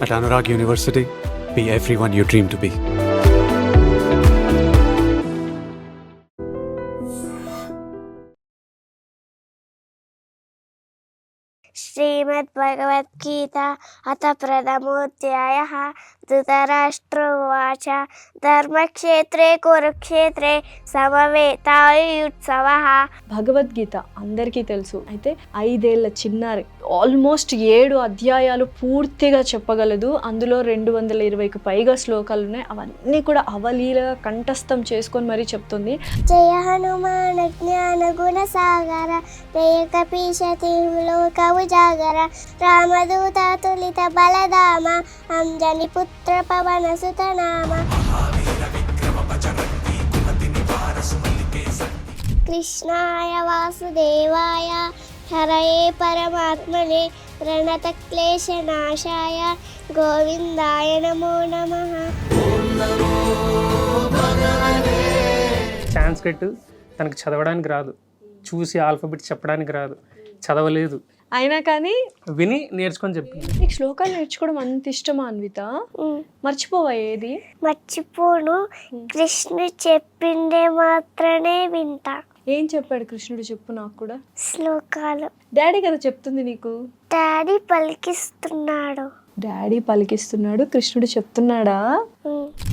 At Anurag University, be everyone you dream to be. Shrimad Bhagavad Gita अथ प्रथमोऽध्यायः धृतराष्ट्र उवाच धर्मक्षेत्रे कुरुक्षेत्रे సమవేతాయుత్సవః. భగవద్గీత అందరికీ తెలుసు. అయితే 5 ఏళ్ల చిన్నారి ఆల్మోస్ట్ 7 అధ్యాయాలు పూర్తిగా చెప్పగలదు. అందులో 220కు పైగా శ్లోకాలు ఉన్నాయి. అవన్నీ కూడా అవలీలగా కంఠస్థం చేసుకొని మరీ చెప్తుంది. జయ హనుమాన్ జ్ఞాన గుణ సాగర జయ కపీశతి లోక ఉజాగర రామదూత తులిత బలధామ అంజని పుత్ర పవన సుత నామ కృష్ణాయ వాసుదేవాయ హరయే పరమాత్మనే ప్రణతక్లేశనాశాయ గోవిందాయ నమో నమః. సాంస్క్రిట్ తనకు చదవడానికి రాదు, చూసి ఆల్ఫాబెట్ చెప్పడానికి రాదు, చదవలేదు, అయినా కానీ విని నేర్చుకొని చెప్పింది. నీకు శ్లోకాలు నేర్చుకోవడం అంత ఇష్టమా అన్విత? మర్చిపోవా ఏది? మర్చిపోను. కృష్ణుడు చెప్పిందే మాత్రమే వింటా. ఏం చెప్పాడు కృష్ణుడు చెప్పు నాకు కూడా. శ్లోకాలు డాడీ కదా చెప్తుంది నీకు. డాడీ పలికిస్తున్నాడు. డాడీ పలికిస్తున్నాడు, కృష్ణుడు చెప్తున్నాడా?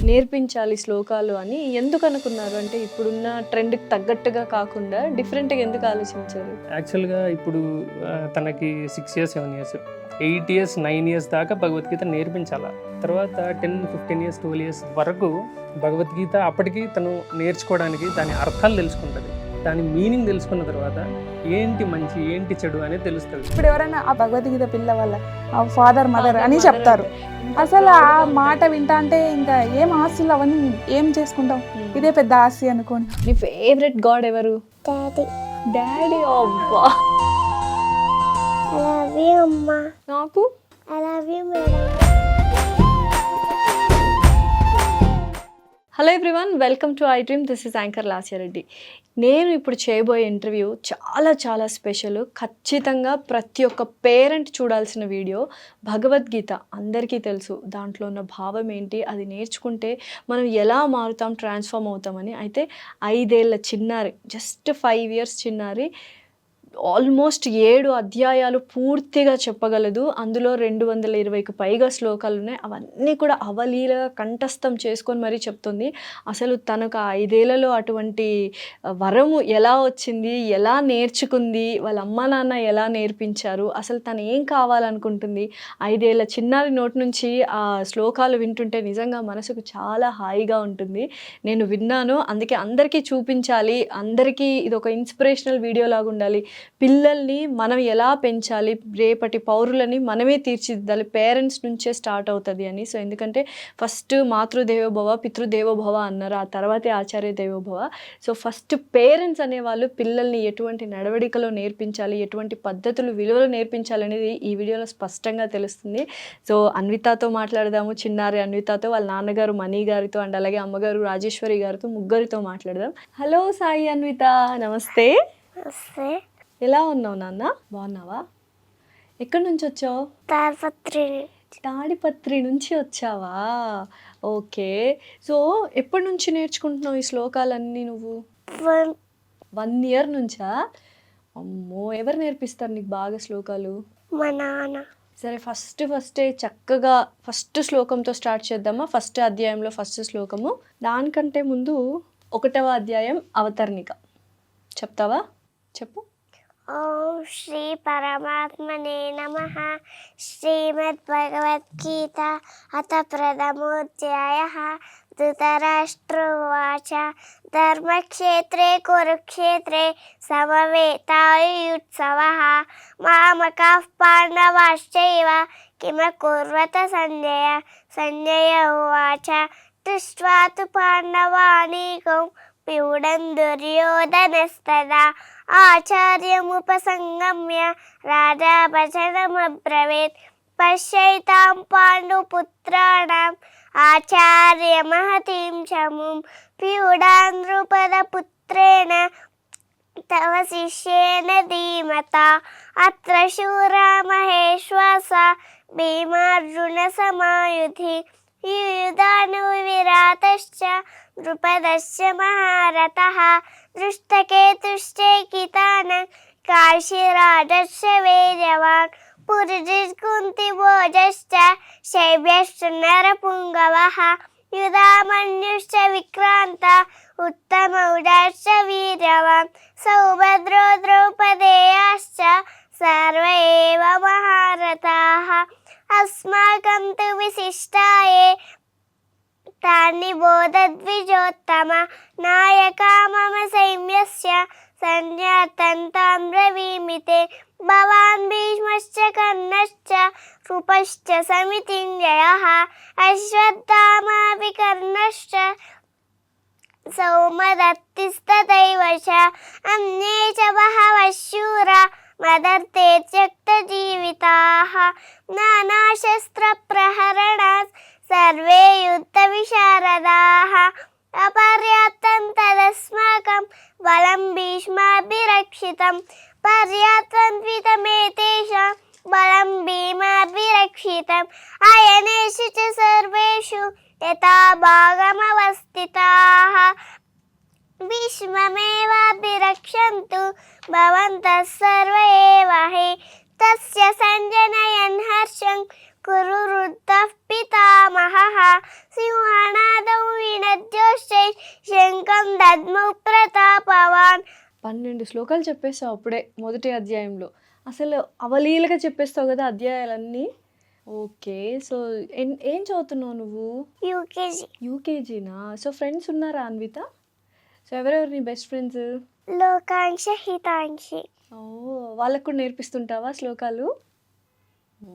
నేర్పించాలి శ్లోకాలు అని ఎందుకు అనుకున్నారు? అంటే ఇప్పుడున్న ట్రెండ్కి తగ్గట్టుగా కాకుండా డిఫరెంట్గా ఎందుకు ఆలోచించారు? యాక్చువల్గా ఇప్పుడు తనకి 6 years 7 years 8 years 9 years దాకా భగవద్గీత నేర్పించాల. తర్వాత 10 15 years 12 years వరకు భగవద్గీత అప్పటికి తను నేర్చుకోవడానికి దాని అర్థాలు తెలుసుకుంటుంది. దాని మీనింగ్ తెలుసుకున్న తర్వాత ఏంటి మంచి ఏంటి చెడు అనేది తెలుస్తుంది. ఇప్పుడు ఎవరైనా ఆ భగవద్గీత పిల్ల వాళ్ళ ఫాదర్ మదర్ అని చెప్తారు. అసలు ఆ మాట వింటా అంటే ఇంకా ఏం ఆస్తులు అవన్నీ ఏం చేసుకుంటాం, ఇదే పెద్ద ఆస్తి అనుకోండి. నీ ఫేవరెట్ గాడ్ ఎవరు? డాడీ. డాడీ. అబ్బా, ఐ లవ్ యూ అమ్మా. నాకు I love you madam. Hello everyone, welcome to I dream. This is anchor లాస్యారెడ్డి. నేను ఇప్పుడు చేయబోయే ఇంటర్వ్యూ చాలా చాలా స్పెషల్. ఖచ్చితంగా ప్రతి ఒక్క పేరెంట్ చూడాల్సిన వీడియో. భగవద్గీత అందరికీ తెలుసు, దాంట్లో ఉన్న భావం ఏంటి, అది నేర్చుకుంటే మనం ఎలా మారుతాం, ట్రాన్స్ఫార్మ్ అవుతామని. అయితే 5 ఏళ్ల చిన్నారి, జస్ట్ 5 years చిన్నారి ఆల్మోస్ట్ 7 అధ్యాయాలు పూర్తిగా చెప్పగలదు. అందులో 220కు పైగా శ్లోకాలు ఉన్నాయి. అవన్నీ కూడా అవలీలగా కంఠస్థం చేసుకొని మరీ చెప్తుంది. అసలు తనకు 5 ఏళ్లలో అటువంటి వరము ఎలా వచ్చింది, ఎలా నేర్చుకుంది, వాళ్ళ అమ్మ నాన్న ఎలా నేర్పించారు, అసలు తను ఏం కావాలనుకుంటుంది. 5 ఏళ్ల చిన్నారి నోటి నుంచి ఆ శ్లోకాలు వింటుంటే నిజంగా మనసుకు చాలా హాయిగా ఉంటుంది. నేను విన్నాను, అందుకే అందరికీ చూపించాలి, అందరికీ ఇది ఒక ఇన్స్పిరేషనల్ వీడియో లాగా ఉండాలి. పిల్లల్ని మనం ఎలా పెంచాలి, రేపటి పౌరులని మనమే తీర్చిదిద్దాలి, పేరెంట్స్ నుంచే స్టార్ట్ అవుతుంది అని. సో ఎందుకంటే ఫస్ట్ మాతృదేవోభవ పితృదేవోభవ అన్నారు, ఆ తర్వాతే ఆచార్య దేవోభవ. సో ఫస్ట్ పేరెంట్స్ అనేవాళ్ళు పిల్లల్ని ఎటువంటి నడవడికలో నేర్పించాలి, ఎటువంటి పద్ధతులు విలువలు నేర్పించాలి అనేది ఈ వీడియోలో స్పష్టంగా తెలుస్తుంది. సో అన్వితతో మాట్లాడదాము, చిన్నారి అన్వితతో, వాళ్ళ నాన్నగారు మణి గారితో అండ్ అలాగే అమ్మగారు రాజేశ్వరి గారితో, ముగ్గురితో మాట్లాడదాం. హలో సాయి అన్విత, నమస్తే. వస్తే ఎలా ఉన్నావు నాన్న? బాగున్నావా? ఎక్కడి నుంచి వచ్చావు? తాడిపత్రి. తాడిపత్రి నుంచి వచ్చావా? ఓకే. సో ఎప్పటి నుంచి నేర్చుకుంటున్నావు ఈ శ్లోకాలన్నీ నువ్వు? 1 year నుంచా? అమ్మో, ఎవరు నేర్పిస్తారు నీకు బాగా శ్లోకాలు? మా నాన్న. సరే, ఫస్టే చక్కగా ఫస్ట్ శ్లోకంతో స్టార్ట్ చేద్దామా? ఫస్ట్ అధ్యాయంలో ఫస్ట్ శ్లోకము. దానికంటే ముందు 1వ అధ్యాయం అవతరణిక చెప్తావా? చెప్పు. ఓం శ్రీ పరమాత్మనే నమః. శ్రీమద్భగవద్గీత అథ ప్రథమోऽధ్యాయः ధృతరాష్ట్ర ఉవాచ ధర్మక్షేత్రే కురుక్షేత్రే సమవేతాయుత్సవః మామకాః పాండవాశ్చైవ కిమకుర్వత సంజయ. సంజయ ఉవాచ దృష్ట్వా తు పాండవానీకం వ్యూఢం దుర్యోధనస్తదా ఆచార్యముపసంగమ్య రాజా వచనమబ్రవీత్ పశ్యైతాం పాండుపుత్రాణం ఆచార్య మహతీం చముం వ్యూఢాన్ ద్రుపదపుత్రేణ తవ శిష్యేన ధీమతా అత్ర శూరా మహేశ్వాస భీమార్జున సమాయుధి యుయుధాను విరాతశ్చ ద్రుపదశ్చ మహారథః దృష్టకేతుశ్చైకితానః కాశీరాజశ్చ వేగవాన్ పురుజిత్కుంతిభోజశ్చ శైబ్యశ్చ నరపుంగవః యుధామన్యుశ్చ విక్రాంత ఉత్తమౌజశ్చ వీర్యవాన్ సౌభద్రో ద్రౌపదేయాశ్చ సర్వ ఏవ మహారథాః అస్మాకం తు విశిష్టాయే తాని బోధద్విజోత్తమ నాయకా మమ సైన్యస్య సంజ్ఞాతం తాం బ్రవీమితే భవాన్ భీష్మశ్చ కర్ణశ్చ కృపశ్చ సమితింజయః అశ్వత్థామాపి కర్ణశ్చ సౌమదత్తిస్తథైవ చ అన్యే చ బహవః శూరా మదర్తే త్యక్తజీవితాః నానాశస్త్రప్రహరణాత్ సర్వే యుద్ధవిశారదాః అపర్యాప్తం తదస్మాకం బలం భీష్మాభిరక్షితం పర్యాప్తం త్వితమేతేషాం బలం భీమాభిరక్షితం అయనేషు చ సర్వేషు యథా భాగమవస్థితాః భీష్మమేవాభిరక్షन्तు భవంతः సర్వ ఏవ హి తస్య సంజనయన్ హర్షం కురు వృద్ధః పితామహः సింహనాదౌ వినద్యోశ్చై శంఖం దద్మౌ ప్రతాపవాన్. 12 శ్లోకాలు చెప్పేస్తావు అప్పుడే మొదటి అధ్యాయంలో. అసలు అవలీలగా చెప్పేస్తావు కదా అధ్యాయాలన్నీ. ఓకే, సో ఏం చదువుతున్నావు నువ్వు? యూకేజీ. యూకేజీనా? సో ఫ్రెండ్స్ ఉన్నారా అన్విత? సో ఎవరెవరు నీ బెస్ట్ ఫ్రెండ్స్? లోకాంక్ష హితాంక్షి. ఓ, వాళ్ళకు కూడా నేర్పిస్తుంటావా శ్లోకాలు? ఓ,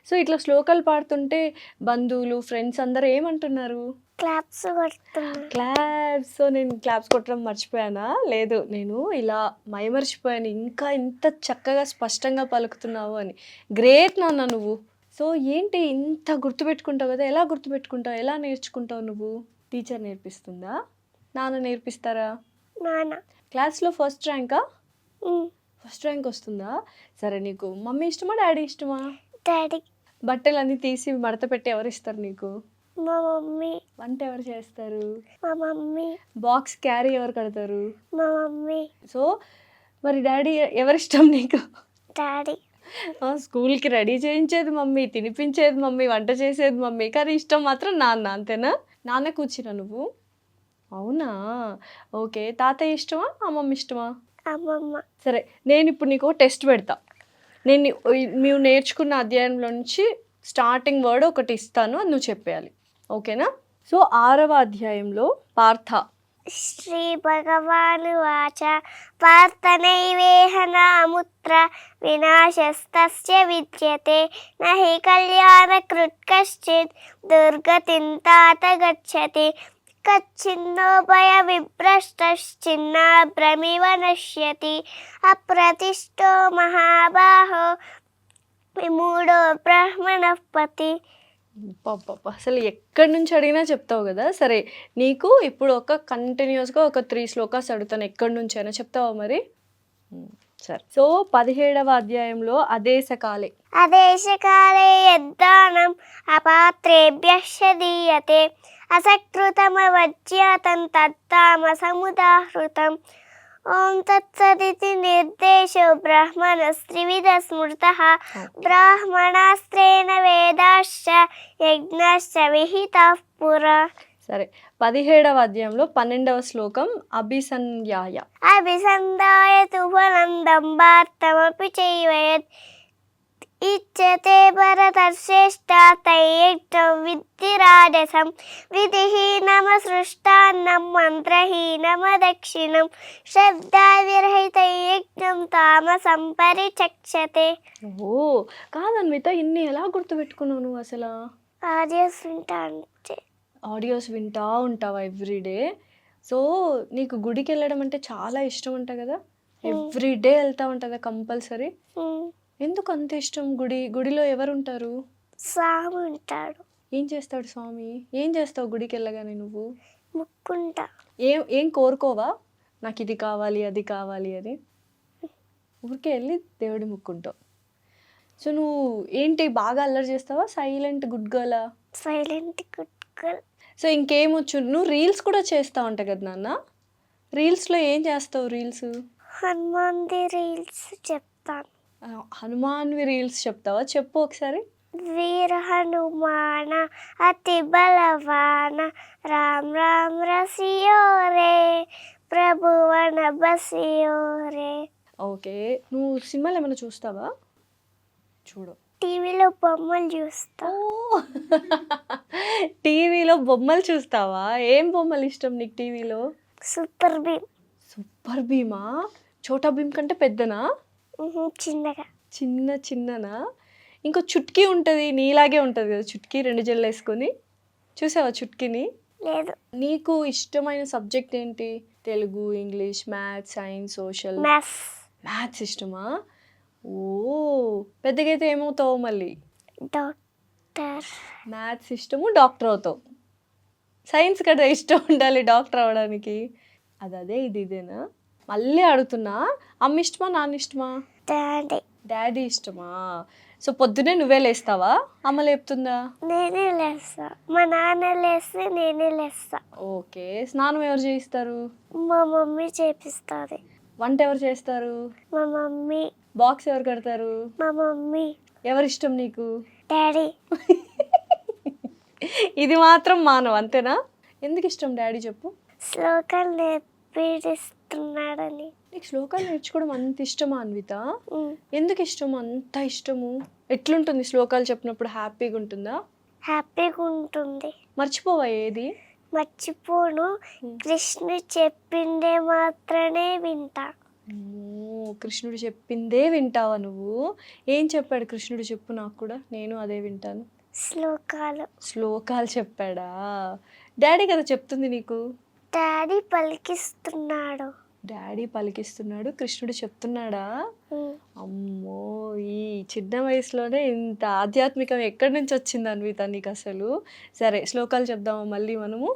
సో ఇట్లా శ్లోకాలు పాడుతుంటే బంధువులు ఫ్రెండ్స్ అందరూ ఏమంటున్నారు? క్లాప్స్ కొడుతున్నా. క్లాప్స్. సో నేను క్లాప్స్ కొట్టడం మర్చిపోయానా? లేదు, నేను ఇలా మైమర్చిపోయాను, ఇంకా ఇంత చక్కగా స్పష్టంగా పలుకుతున్నావు అని. గ్రేట్ నాన్న నువ్వు. సో ఏంటి ఇంత గుర్తుపెట్టుకుంటావు కదా, ఎలా గుర్తుపెట్టుకుంటావు, ఎలా నేర్చుకుంటావు నువ్వు? టీచర్ నేర్పిస్తుందా, నాన్న నేర్పిస్తారా? నాన్న. క్లాస్లో ఫస్ట్ ర్యాంకా? ఫస్ట్ ర్యాంక్ వస్తుందా? సరే, నీకు మమ్మీ ఇష్టమా డాడీ ఇష్టమా? డాడీ. బట్టలన్నీ తీసి మడత పెట్టి ఎవరు ఇస్తారు నీకు? మా మమ్మీ. వంట ఎవరు చేస్తారు? మా మమ్మీ. బాక్స్ క్యారీ ఎవరు కడతారు? మా మమ్మీ. సో మరి డాడీ ఎవరిష్టం నీకు? డాడీ. స్కూల్కి రెడీ చేయించేది మమ్మీ, తినిపించేది మమ్మీ, వంట చేసేది మమ్మీ, కానీ ఇష్టం మాత్రం నాన్న, అంతేనా? నాన్న కూర్చున్నా నువ్వు? అవునా, ఓకే. తాతయ్య ఇష్టమా అమ్మమ్మ ఇష్టమా? అమ్మమ్మ. సరే, నేను ఇప్పుడు నీకు టెస్ట్ పెడతా. నువ్వు నేర్చుకున్న అధ్యాయంలో నుంచి స్టార్టింగ్ వర్డ్ ఒకటి ఇస్తాను, అది నువ్వు చెప్పేయాలి, ఓకేనా? సో 6వ అధ్యాయంలో పార్థ. శ్రీ భగవానువాచ పార్థనైవేహ నాముత్ర వినాశస్తస్య విద్యతే నహి కళ్యాణకృత్ కశ్చిత్ దుర్గతిం తాత గచ్చతి కచ్చిన్నో భయ విభ్రష్టశ్చిన్నాభ్రమివ నశ్యతి అప్రతిష్టో మహాబాహో విమూఢో బ్రహ్మణః పతి. అసలు ఎక్కడి నుంచి అడిగినా చెప్తావు కదా. సరే, నీకు ఇప్పుడు కంటిన్యూస్గా ఒక 3 శ్లోకాస్ అడుగుతాను, ఎక్కడి నుంచి అయినా చెప్తావా మరి? సరే, సో 17వ అధ్యాయంలో అదేశకాలే. అదేశకాలే యద్దానం అపాత్రేభ్యః దీయతే అసకృతమవజ్ఞాతం తత్తామసముదాహృతం. ఓం తత్సదితి నిర్దేశో బ్రహ్మణస్త్రివిధ స్మృతః బ్రాహ్మణాస్త్రేణ వేదాశ్చ యజ్ఞశ్చ విహితః పురా. సరే, 17వ అధ్యాయంలో 12వ శ్లోకం అభిసంధ్యాయ. అభిసంధాయ తు ఫలం దంభార్థమపి చైవ యత్ ఇచ్యతే భరతశ్రేష్ఠ తైయజ్ఞం విద్ధి రాజసం విధిహీనమసృష్టాన్నం మంత్రహీనమదక్షిణం శ్రద్ధావిరహితయజ్ఞం తామసం పరిచక్షతే. ఓ, కాదన్విత, ఇన్ని ఎలా గుర్తుపెట్టుకున్నావు నువ్వు అసలు? ఆడియోస్ వింటా అంటే. ఆడియోస్ వింటా ఉంటావా ఎవ్రీడే? సో నీకు గుడికి వెళ్ళడం అంటే చాలా ఇష్టం అంట కదా, ఎవ్రీడే వెళ్తా ఉంటుందా కంపల్సరీ? ఎందుకు అంత ఇష్టం? గుడిలో ఎవరు ఉంటారు? స్వామి ఉంటాడు. ఏం చేస్తాడు స్వామి? ఏం చేస్తావు గుడికి వెళ్ళగానే నువ్వు? ముక్కుంటా. ఏం కోరుకోవా, నాకు ఇది కావాలి అది కావాలి అని? ఊరికే వెళ్ళి దేవుడి ముక్కుంటావు. సో నువ్వు ఏంటి బాగా అల్లరి చేస్తావా, సైలెంట్ గుడ్ గర్లా? Silent good girl. సో ఇంకేమొచ్చు, నువ్వు రీల్స్ కూడా చేస్తా ఉంటావు కదా నాన్న? రీల్స్లో ఏం చేస్తావు రీల్స్? హనుమాన్ది రీల్స్ చెప్తాను. హనుమాన్వి రీల్స్ చెప్తావా? చెప్పు ఒకసారి. వీర హనుమాన అతి బలవాన రామ్ రామ్ రసియో రే ప్రభువన బసియో రే. ఓకే, నువ్వు సినిమాలు ఏమైనా చూస్తావా? చూడు. టీవీలో బొమ్మలు చూస్తా. టీవీలో బొమ్మలు చూస్తావా? ఏం బొమ్మలు ఇష్టం నీకు టీవీలో? సూపర్ భీమ్. సూపర్ భీమా? చోటా భీమ్ కంటే పెద్దనా? చిన్నగా. చిన్ననా? ఇంకో చుట్కీ ఉంటుంది, నీలాగే ఉంటుంది కదా చుట్కీ, 2 జల్లు వేసుకొని. చూసావా చుట్కీని? లేదు. నీకు ఇష్టమైన సబ్జెక్ట్ ఏంటి? Telugu, English, maths, science, social? Maths ఇష్టమా? ఓ, పెద్దగా అయితే ఏమవుతావు మళ్ళీ? డాక్టర్. మ్యాథ్స్ ఇష్టము, డాక్టర్ అవుతావు. సైన్స్ కదా ఇష్టం ఉండాలి డాక్టర్ అవ్వడానికి. అదే ఇదేనా? మళ్ళీ అడుగుతున్నా, అమ్మ ఇష్టమా నాన్న ఇష్టమా? డాడీ. డాడీ ఇష్టమా? సో పొద్దునే నువ్వే లేస్తావా, అమ్మ లేపుతుందా? నేనే లేస్తా. మా నాన్న లేస్తే నేనే లేస్తా. ఓకే, స్నానం ఎవరు చేయిస్తారు? మా మమ్మీ చేపిస్తుంది. వంట ఎవరు చేస్తారు? మా మమ్మీ. బాక్స్ ఎవరు కడతారు? మా మమ్మీ. ఎవరు ఇష్టం నీకు? డాడీ. ఇది మాత్రం మానవ, అంతేనా? ఎందుకు ఇష్టం డాడీ చెప్పు? శ్లోకాలు నేర్పిస్తున్నాడని. నీకు శ్లోకాలు నేర్చుకోవడం అంత ఇష్టమా అన్విత? ఎందుకు ఇష్టము, అంత ఇష్టము? ఎట్లుంటుంది శ్లోకాలు చెప్పినప్పుడు? హ్యాపీగా ఉంటుందా? హ్యాపీగా ఉంటుంది. మర్చిపోవా ఏది? మర్చిపోను. కృష్ణుడు చెప్పిందే మాత్రమే వింటా. కృష్ణుడు చెప్పిందే వింటావా నువ్వు? ఏం చెప్పాడు కృష్ణుడు చెప్పు నాకు కూడా, నేను అదే వింటాను. శ్లోకాలు చెప్పాడా? డాడీ కదా చెప్తుంది నీకు? డాడీ పలికిస్తున్నాడు. డాడీ పలికిస్తున్నాడు, కృష్ణుడు చెప్తున్నాడా? అమ్మో, ఈ చిన్న వయసులోనే ఇంత ఆధ్యాత్మికం ఎక్కడి నుంచి వచ్చింది అన్విత నీకు అసలు? సరే, శ్లోకాలు చెప్దామా మళ్ళీ మనము?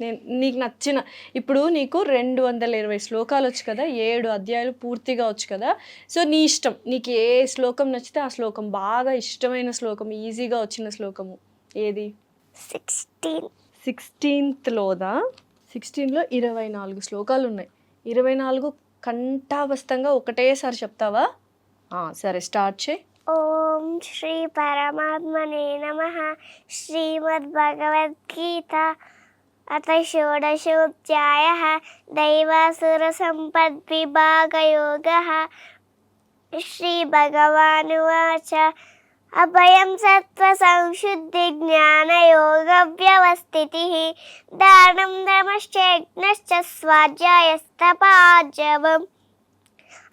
నేను నీకు నచ్చిన, ఇప్పుడు నీకు 220 శ్లోకాలు వచ్చు కదా, 7 అధ్యాయాలు పూర్తిగా వచ్చు కదా. సో నీ ఇష్టం, నీకు ఏ శ్లోకం నచ్చితే ఆ శ్లోకం, బాగా ఇష్టమైన శ్లోకం, ఈజీగా వచ్చిన శ్లోకము ఏది? 16th 16లో 24 శ్లోకాలు ఉన్నాయి. 24 కంఠాబద్ధంగా ఒకటేసారి చెప్తావా? సరే, స్టార్ట్ చేయి. ఓం శ్రీ పరమాత్మనే నమః. శ్రీమద్భగవద్గీత అథ షోడశోధ్యాయః. దైవాసురసంపద్విభాగయోగः. శ్రీభగవానువాచ అభయం సత్వసంశుద్ధి జ్ఞానయోగవ్యవస్థితిః. దానం దమశ్చైజ్ఞశ్చ స్వాధ్యాయస్తపాజవం.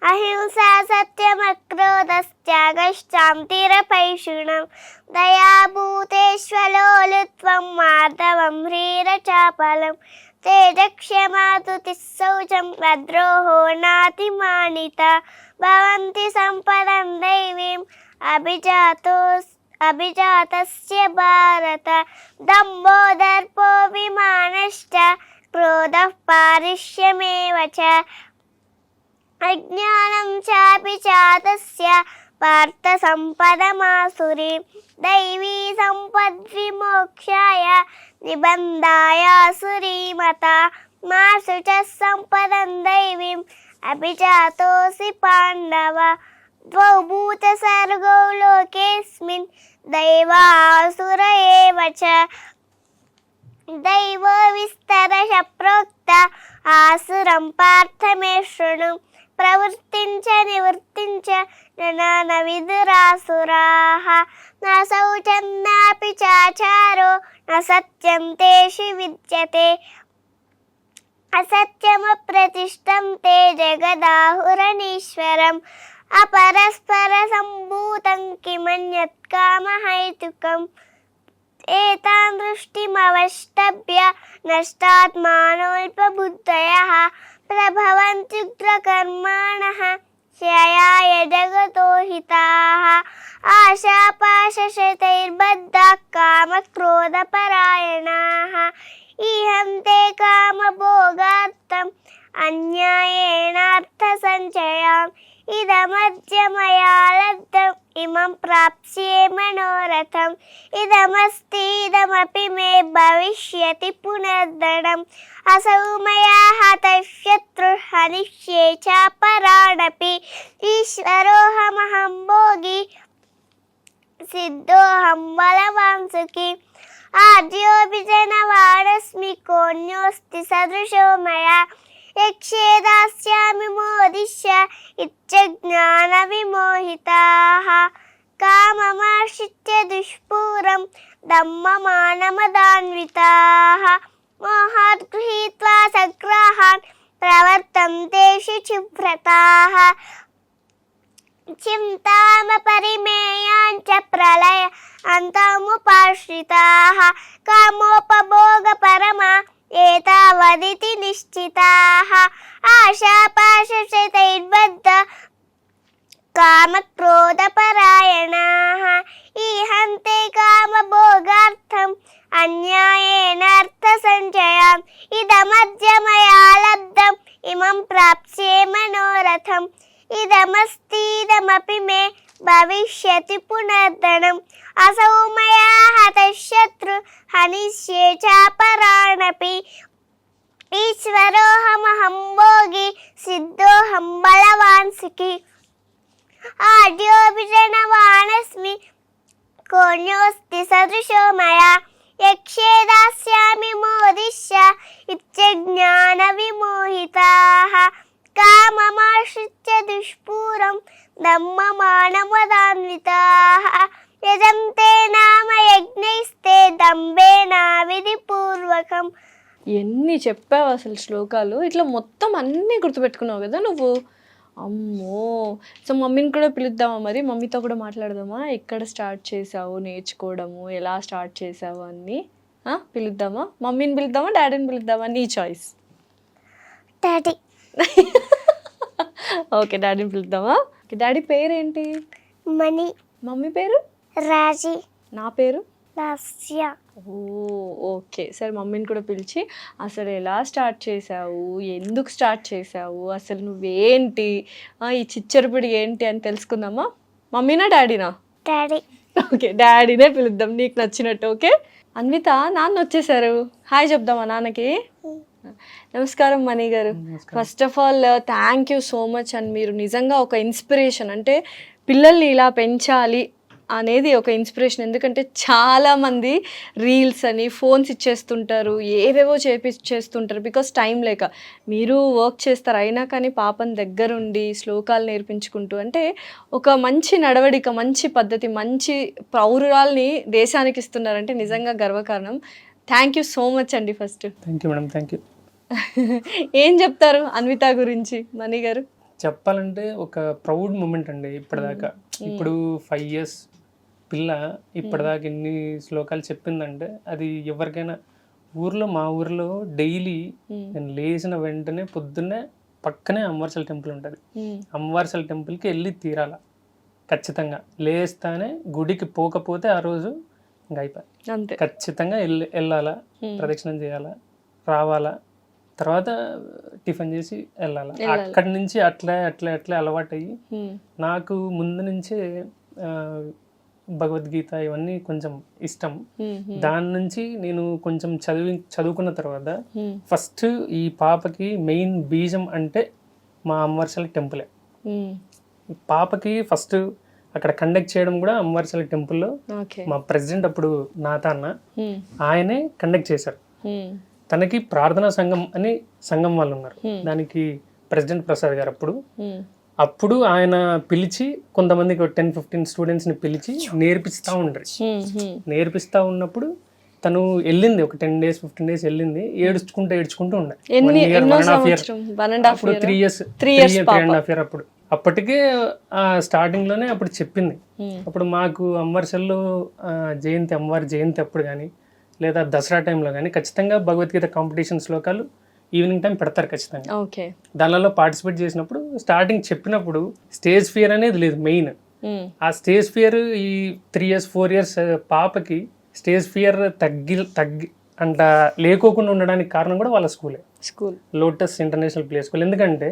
అహింసా సత్యమక్రోధశ్చాగశ్చాంతిరపైషుణం. దయాభూతేష్వలోలుత్వం మార్దవం హ్రీరచాపలం. తేజక్షమాతుతిః శౌచం అద్రోహో నాతిమానిత. భవంతి సంపదం దైవీం అభిజాతస్య భారత. దంభో దర్పో విమానశ్చ క్రోధః పారిష్యమేవ చ. అజ్ఞానం చాపి చాతస్య పార్థ సంపదమాసురీ. దైవీ సంపద్విమోక్షాయ నిబంధాయాసురీమత. మాసు చ సంపదం దైవీం అభిజాతోసి పాండవ. ద్వౌ భూత సర్గౌ లోకేస్మిన్ దైవాసుర ఏవ చ. దైవో విస్తరశ ప్రోక్త ఆసురం పార్థ మే శృణు. ప్రవృత్తించ నివృత్తించ న విదురాసురాః. న శౌచం నాపి చాచారో న సత్యం తేషు విద్యతే. అసత్యమప్రతిష్టం తే జగదాహురనీశ్వరం. అపరస్పర సంభూతం కిమన్యత్ కామహైతుకం. ఏతాన్ దృష్టిమవష్టభ్య నష్టాత్మానోల్పబుద్ధయః. ప్రభవంత్యుగ్రకర్మాణః క్షయాయ జగతో హితాః. ఆశాపాశశతైర్బద్ధాః కామక్రోధపరాయణాః. ఈహంతే కామభోగార్థం అన్యాయేనార్థసంచయాం. ఇదమద్య మయా లబ్ధం ఇదమస్తిదమపి మే భవిష్యతి పునర్దనం అసౌ మయా హతః శత్రుః హనిష్యే చాపరాణపి ఈశ్వరోహమహం భోగి సిద్ధోహం బలవాన్ సుఖీ ఆద్యోపి జనవాడస్మి కోన్యోస్తి సదృశో మయా యక్షే దాస్యామి మోదిష్య ఇచ్చజ్ఞాన విమోహితాః కామమాశ్రిత్య దుష్పూరం దమ్మమానమదాన్వితాః మోహాత్ గృహీత్వా సగ్రాహాన్ ప్రవర్తంతే శుచివ్రతాః చింతామపరిమేయాञ्च ప్రళయ అంతముపాశ్రితాః కామోపభోగపరమా ఏతావదితి నిశ్చితాః ఆశాపాశశతైర్బద్ధ కామక్రోధపరాయణాః ఈహంతే కామభోగార్థం అన్యాయేనార్థసంచయాం ఇదమద్య మయా లబ్ధం ఇమం ప్రాప్స్యే మనోరథం ఇదమస్తిదమపి మే భవిష్యతి పునర్దనం అసౌ మయా హతః శత్రు హనిష్యే చాపరాణపి ఈశ్వరోహమహం భోగి సిద్ధోహం బలవాన్ సుఖీ ఆద్యోపి జనవానస్మి కోన్యోస్తి సదృశో మయా యక్షే దాస్యామి మోదిష్య ఇచ్చజ్ఞాన విమోహితాః కామమాశ్రిత్య దుష్పూరం దమ్మమానమదాన్వితాః యజంతే నామ యజ్ఞైస్తే దంభేన విధిపూర్వకం. ఎన్ని చెప్పావు అసలు శ్లోకాలు, ఇట్లా మొత్తం అన్నీ గుర్తుపెట్టుకున్నావు కదా నువ్వు. అమ్మో, సో మమ్మీని కూడా పిలుద్దామా, మరి మమ్మీతో కూడా మాట్లాడదామా, ఎక్కడ స్టార్ట్ చేసావు నేర్చుకోవడము, ఎలా స్టార్ట్ చేసావు అన్నీ పిలుద్దామా? మమ్మీని పిలుద్దామా డాడీని పిలుద్దామా, నీ చాయిస్. డాడీ. ఓకే, డాడీని పిలుద్దామా. డాడీ పేరేంటి? మణి. మమ్మీ పేరు? రాజీ. నా పేరు లాస్య. ఓకే, సరే మమ్మీని కూడా పిలిచి అసలు ఎలా స్టార్ట్ చేసావు, ఎందుకు స్టార్ట్ చేసావు, అసలు నువ్వేంటి, ఈ చిచ్చరపిడి ఏంటి అని తెలుసుకుందామా. మమ్మీనా డాడీనా? డాడీ. ఓకే, డాడీనే పిలుద్దాం నీకు నచ్చినట్టు. ఓకే అన్విత, నాన్న వచ్చేసారు, హాయ్ చెప్దామా నాన్నకి. నమస్కారం మణి గారు. First of all thank you so much. And మీరు నిజంగా ఒక ఇన్స్పిరేషన్, అంటే పిల్లల్ని ఇలా పెంచాలి అనేది ఒక ఇన్స్పిరేషన్. ఎందుకంటే చాలామంది రీల్స్ అని ఫోన్స్ ఇచ్చేస్తుంటారు, ఏవేవో చేస్తుంటారు బికాస్ టైం లేక. మీరు వర్క్ చేస్తారు, అయినా కానీ పాపని దగ్గరుండి శ్లోకాలు నేర్పించుకుంటూ, అంటే ఒక మంచి నడవడిక, మంచి పద్ధతి, మంచి పౌరురాల్ని దేశానికి ఇస్తున్నారంటే నిజంగా గర్వకారణం. థ్యాంక్ యూ సో మచ్ అండి. First thank you madam, thank you. ఏం చెప్తారు అన్విత గురించి మణి గారు? చెప్పాలంటే ఒక ప్రౌడ్ మూమెంట్ అండి. ఇప్పటిదాకా ఇప్పుడు 5 years పిల్ల ఇప్పటిదాకా ఎన్ని శ్లోకాలు చెప్పిందంటే అది ఎవరికైనా మా ఊర్లో డైలీ నేను లేచిన వెంటనే పొద్దున్నే పక్కనే అమ్మవార్సల టెంపుల్ ఉంటుంది. అమ్మవార్సల టెంపుల్కి వెళ్ళి తీరాల ఖచ్చితంగా. లేస్తానే గుడికి పోకపోతే ఆ రోజు ఇంకా అయిపోయి అంతే, ఖచ్చితంగా వెళ్ళాలా, ప్రదక్షిణం చేయాలా, రావాలా, తర్వాత టిఫిన్ చేసి వెళ్ళాలి. అక్కడి నుంచి అట్లా అట్లా అట్లా అలవాటు అయ్యి నాకు ముందు నుంచే భగవద్గీత ఇవన్నీ కొంచెం ఇష్టం. దాని నుంచి నేను కొంచెం చదువుకున్న తర్వాత ఫస్ట్ ఈ పాపకి మెయిన్ బీజం అంటే మా అమ్మవార్సల టెంపులే. పాపకి ఫస్ట్ అక్కడ కండక్ట్ చేయడం కూడా అమ్మవార్సల టెంపుల్లో మా ప్రెసిడెంట్ అప్పుడు నాతాన్న ఆయనే కండక్ట్ చేశారు. తనకి ప్రార్థనా సంఘం అని సంఘం వాళ్ళు ఉన్నారు, దానికి ప్రెసిడెంట్ ప్రసాద్ గారు అప్పుడు ఆయన పిలిచి కొంతమందికి 10-15 స్టూడెంట్స్ని పిలిచి నేర్పిస్తూ ఉంటారు. నేర్పిస్తూ ఉన్నప్పుడు తను వెళ్ళింది ఒక 10 days 15 days వెళ్ళింది, ఏడ్చుకుంటూ ఉండే. 1 year 1.5 year, అప్పుడు 3 years 3.5 year. అప్పటికే స్టార్టింగ్ లోనే అప్పుడు చెప్పింది. అప్పుడు మాకు అమ్మవార్సల్లో జయంతి, అమ్మవారి జయంతి అప్పుడు కానీ లేదా దసరా టైంలో కానీ ఖచ్చితంగా భగవద్గీత కాంపిటీషన్ శ్లోకాలు ఈవినింగ్ టైం పెడతారు ఖచ్చితంగా. దానిలో పార్టిసిపేట్ చేసినప్పుడు స్టార్టింగ్ చెప్పినప్పుడు స్టేజ్ ఫియర్ అనేది లేదు మెయిన్. ఆ స్టేజ్ ఫియర్ ఈ 3 years 4 years పాపకి స్టేజ్ ఫియర్ తగ్గి అంట లేకోకుండా ఉండడానికి కారణం కూడా వాళ్ళ school lotus international play school. ఎందుకంటే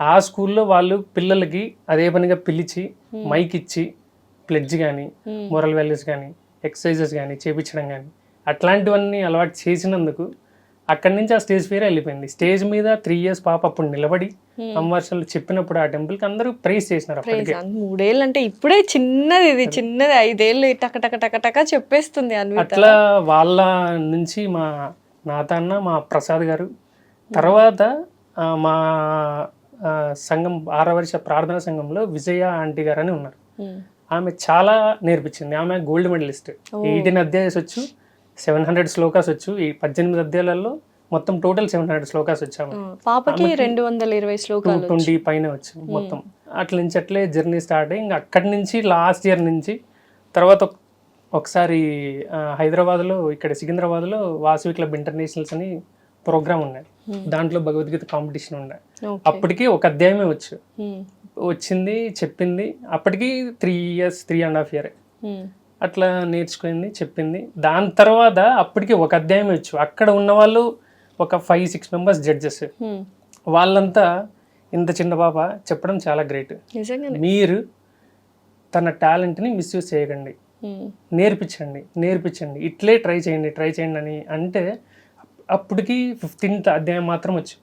ఆ స్కూల్లో వాళ్ళు పిల్లలకి అదే పనిగా పిలిచి మైక్ ఇచ్చి ప్లెడ్జ్ కానీ మోరల్ వాల్యూస్ కానీ ఎక్సర్సైజెస్ కానీ చేపించడం కానీ అట్లాంటివన్నీ అలవాటు చేసినందుకు అక్కడి నుంచి ఆ స్టేజ్ ఫియర్ వెళ్ళిపోయింది. స్టేజ్ మీద 3 years పాప అప్పుడు నిలబడి అమ్మవార్షలు చెప్పినప్పుడు ఆ టెంపుల్కి అందరూ ప్రైజ్ చేసినారు. అప్పటికే 3 ఏళ్ళు అంటే ఇప్పుడే చిన్నది, ఇది చిన్నది. 5 ఏళ్ళు టక టక టక టక చెప్పేస్తుంది అన్విత. అట్లా వాళ్ళ నుంచి మా నాతన్న, మా ప్రసాద్ గారు, తర్వాత మా సంఘం 6వ వర్ష ప్రార్థనా సంఘంలో విజయ ఆంటీ గారు అని ఉన్నారు. ఆమె చాలా నేర్పించింది. ఆమె గోల్డ్ మెడలిస్ట్. 18 అధ్యాయాలు వచ్చు, 700 శ్లోకాస్ వచ్చు. ఈ 18 అధ్యాయాలలో మొత్తం టోటల్ 700 శ్లోకాస్ వచ్చాము. పాపకి 220 శ్లోకాలు 220 పైన వచ్చు మొత్తం. అట్ల నుంచి అట్లే జర్నీ స్టార్ట్ అయ్యి ఇంకా అక్కడి నుంచి లాస్ట్ ఇయర్ నుంచి తర్వాత ఒకసారి హైదరాబాద్లో ఇక్కడ సికింద్రాబాద్లో వాసవి క్లబ్ ఇంటర్నేషనల్స్ అని ప్రోగ్రామ్ ఉన్నాయి. దాంట్లో భగవద్గీత కాంపిటీషన్ ఉండే. అప్పటికి ఒక అధ్యాయమే వచ్చింది చెప్పింది. అప్పటికి 3.5 years అట్లా నేర్చుకుంది చెప్పింది. దాని తర్వాత అప్పటికి ఒక అధ్యాయమే వచ్చు. అక్కడ ఉన్న వాళ్ళు ఒక 5-6 members జడ్జెస్. వాళ్ళంతా ఇంత చిన్న పాప చెప్పడం చాలా గ్రేట్. మీరు తన టాలెంట్ని మిస్యూజ్ చేయకండి, నేర్పించండి, ఇట్లే ట్రై చేయండి అని అంటే అప్పటికి 15th అధ్యాయం మాత్రం వచ్చు.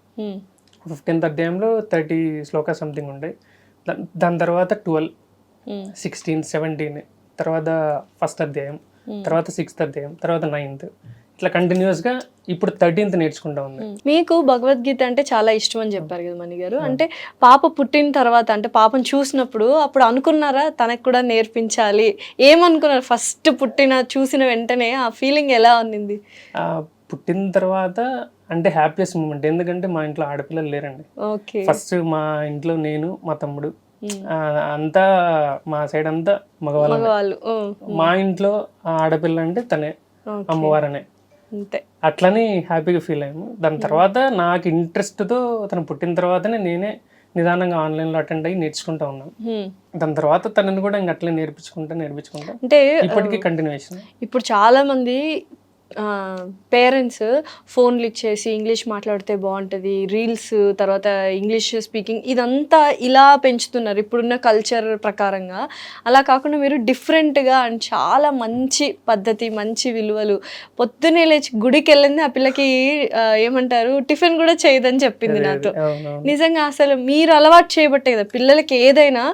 15th అధ్యాయంలో 30 శ్లోకాస్ సంథింగ్ ఉండే. దాని తర్వాత 12, 16, 17, తర్వాత 1st అధ్యాయం, తర్వాత 6th అధ్యాయం, తర్వాత 9th, ఇట్లా కంటిన్యూస్గా ఇప్పుడు 13th నేర్చుకుంటా ఉంది. మీకు భగవద్గీత అంటే చాలా ఇష్టం అని చెప్పారు కదా మణి గారు. అంటే పాప పుట్టిన తర్వాత, అంటే పాపను చూసినప్పుడు అప్పుడు అనుకున్నారా తనకు కూడా నేర్పించాలి? ఏమనుకున్నారు ఫస్ట్ చూసిన వెంటనే ఆ ఫీలింగ్ ఎలా ఉన్నింది? పుట్టిన తర్వాత అంటే హ్యాపీయెస్ట్ మూమెంట్. ఎందుకంటే మా ఇంట్లో ఆడపిల్లలు లేరండి. ఫస్ట్ మా ఇంట్లో నేను, మా తమ్ముడు, అంతా మా సైడ్ అంతా మగవాళ్ళు. మా ఇంట్లో ఆడపిల్ల అంటే తనే, అమ్మవారనే. అట్లని హ్యాపీగా ఫీల్ అయ్యాము. దాని తర్వాత నాకు ఇంట్రెస్ట్తో తను పుట్టిన తర్వాతనే నేనే నిదానంగా ఆన్లైన్లో అటెండ్ అయ్యి నేర్చుకుంటా ఉన్నాను. దాని తర్వాత తనని కూడా ఇంక అట్లే నేర్పించుకుంటా అంటే ఇప్పటికీ కంటిన్యూషన్. ఇప్పుడు చాలా మంది పేరెంట్స్ ఫోన్లు ఇచ్చేసి ఇంగ్లీష్ మాట్లాడితే బాగుంటుంది, రీల్స్, తర్వాత ఇంగ్లీష్ స్పీకింగ్, ఇదంతా ఇలా పెంచుతున్నారు ఇప్పుడున్న కల్చర్ ప్రకారంగా. అలా కాకుండా మీరు డిఫరెంట్గా అండ్ చాలా మంచి పద్ధతి, మంచి విలువలు, పొద్దునే లేచి గుడికి వెళ్ళింది ఆ పిల్లకి ఏమంటారు టిఫిన్ కూడా చేయదని చెప్పింది నాతో. నిజంగా అసలు మీరు అలవాటు చేయబట్టే కదా పిల్లలకి ఏదైనా.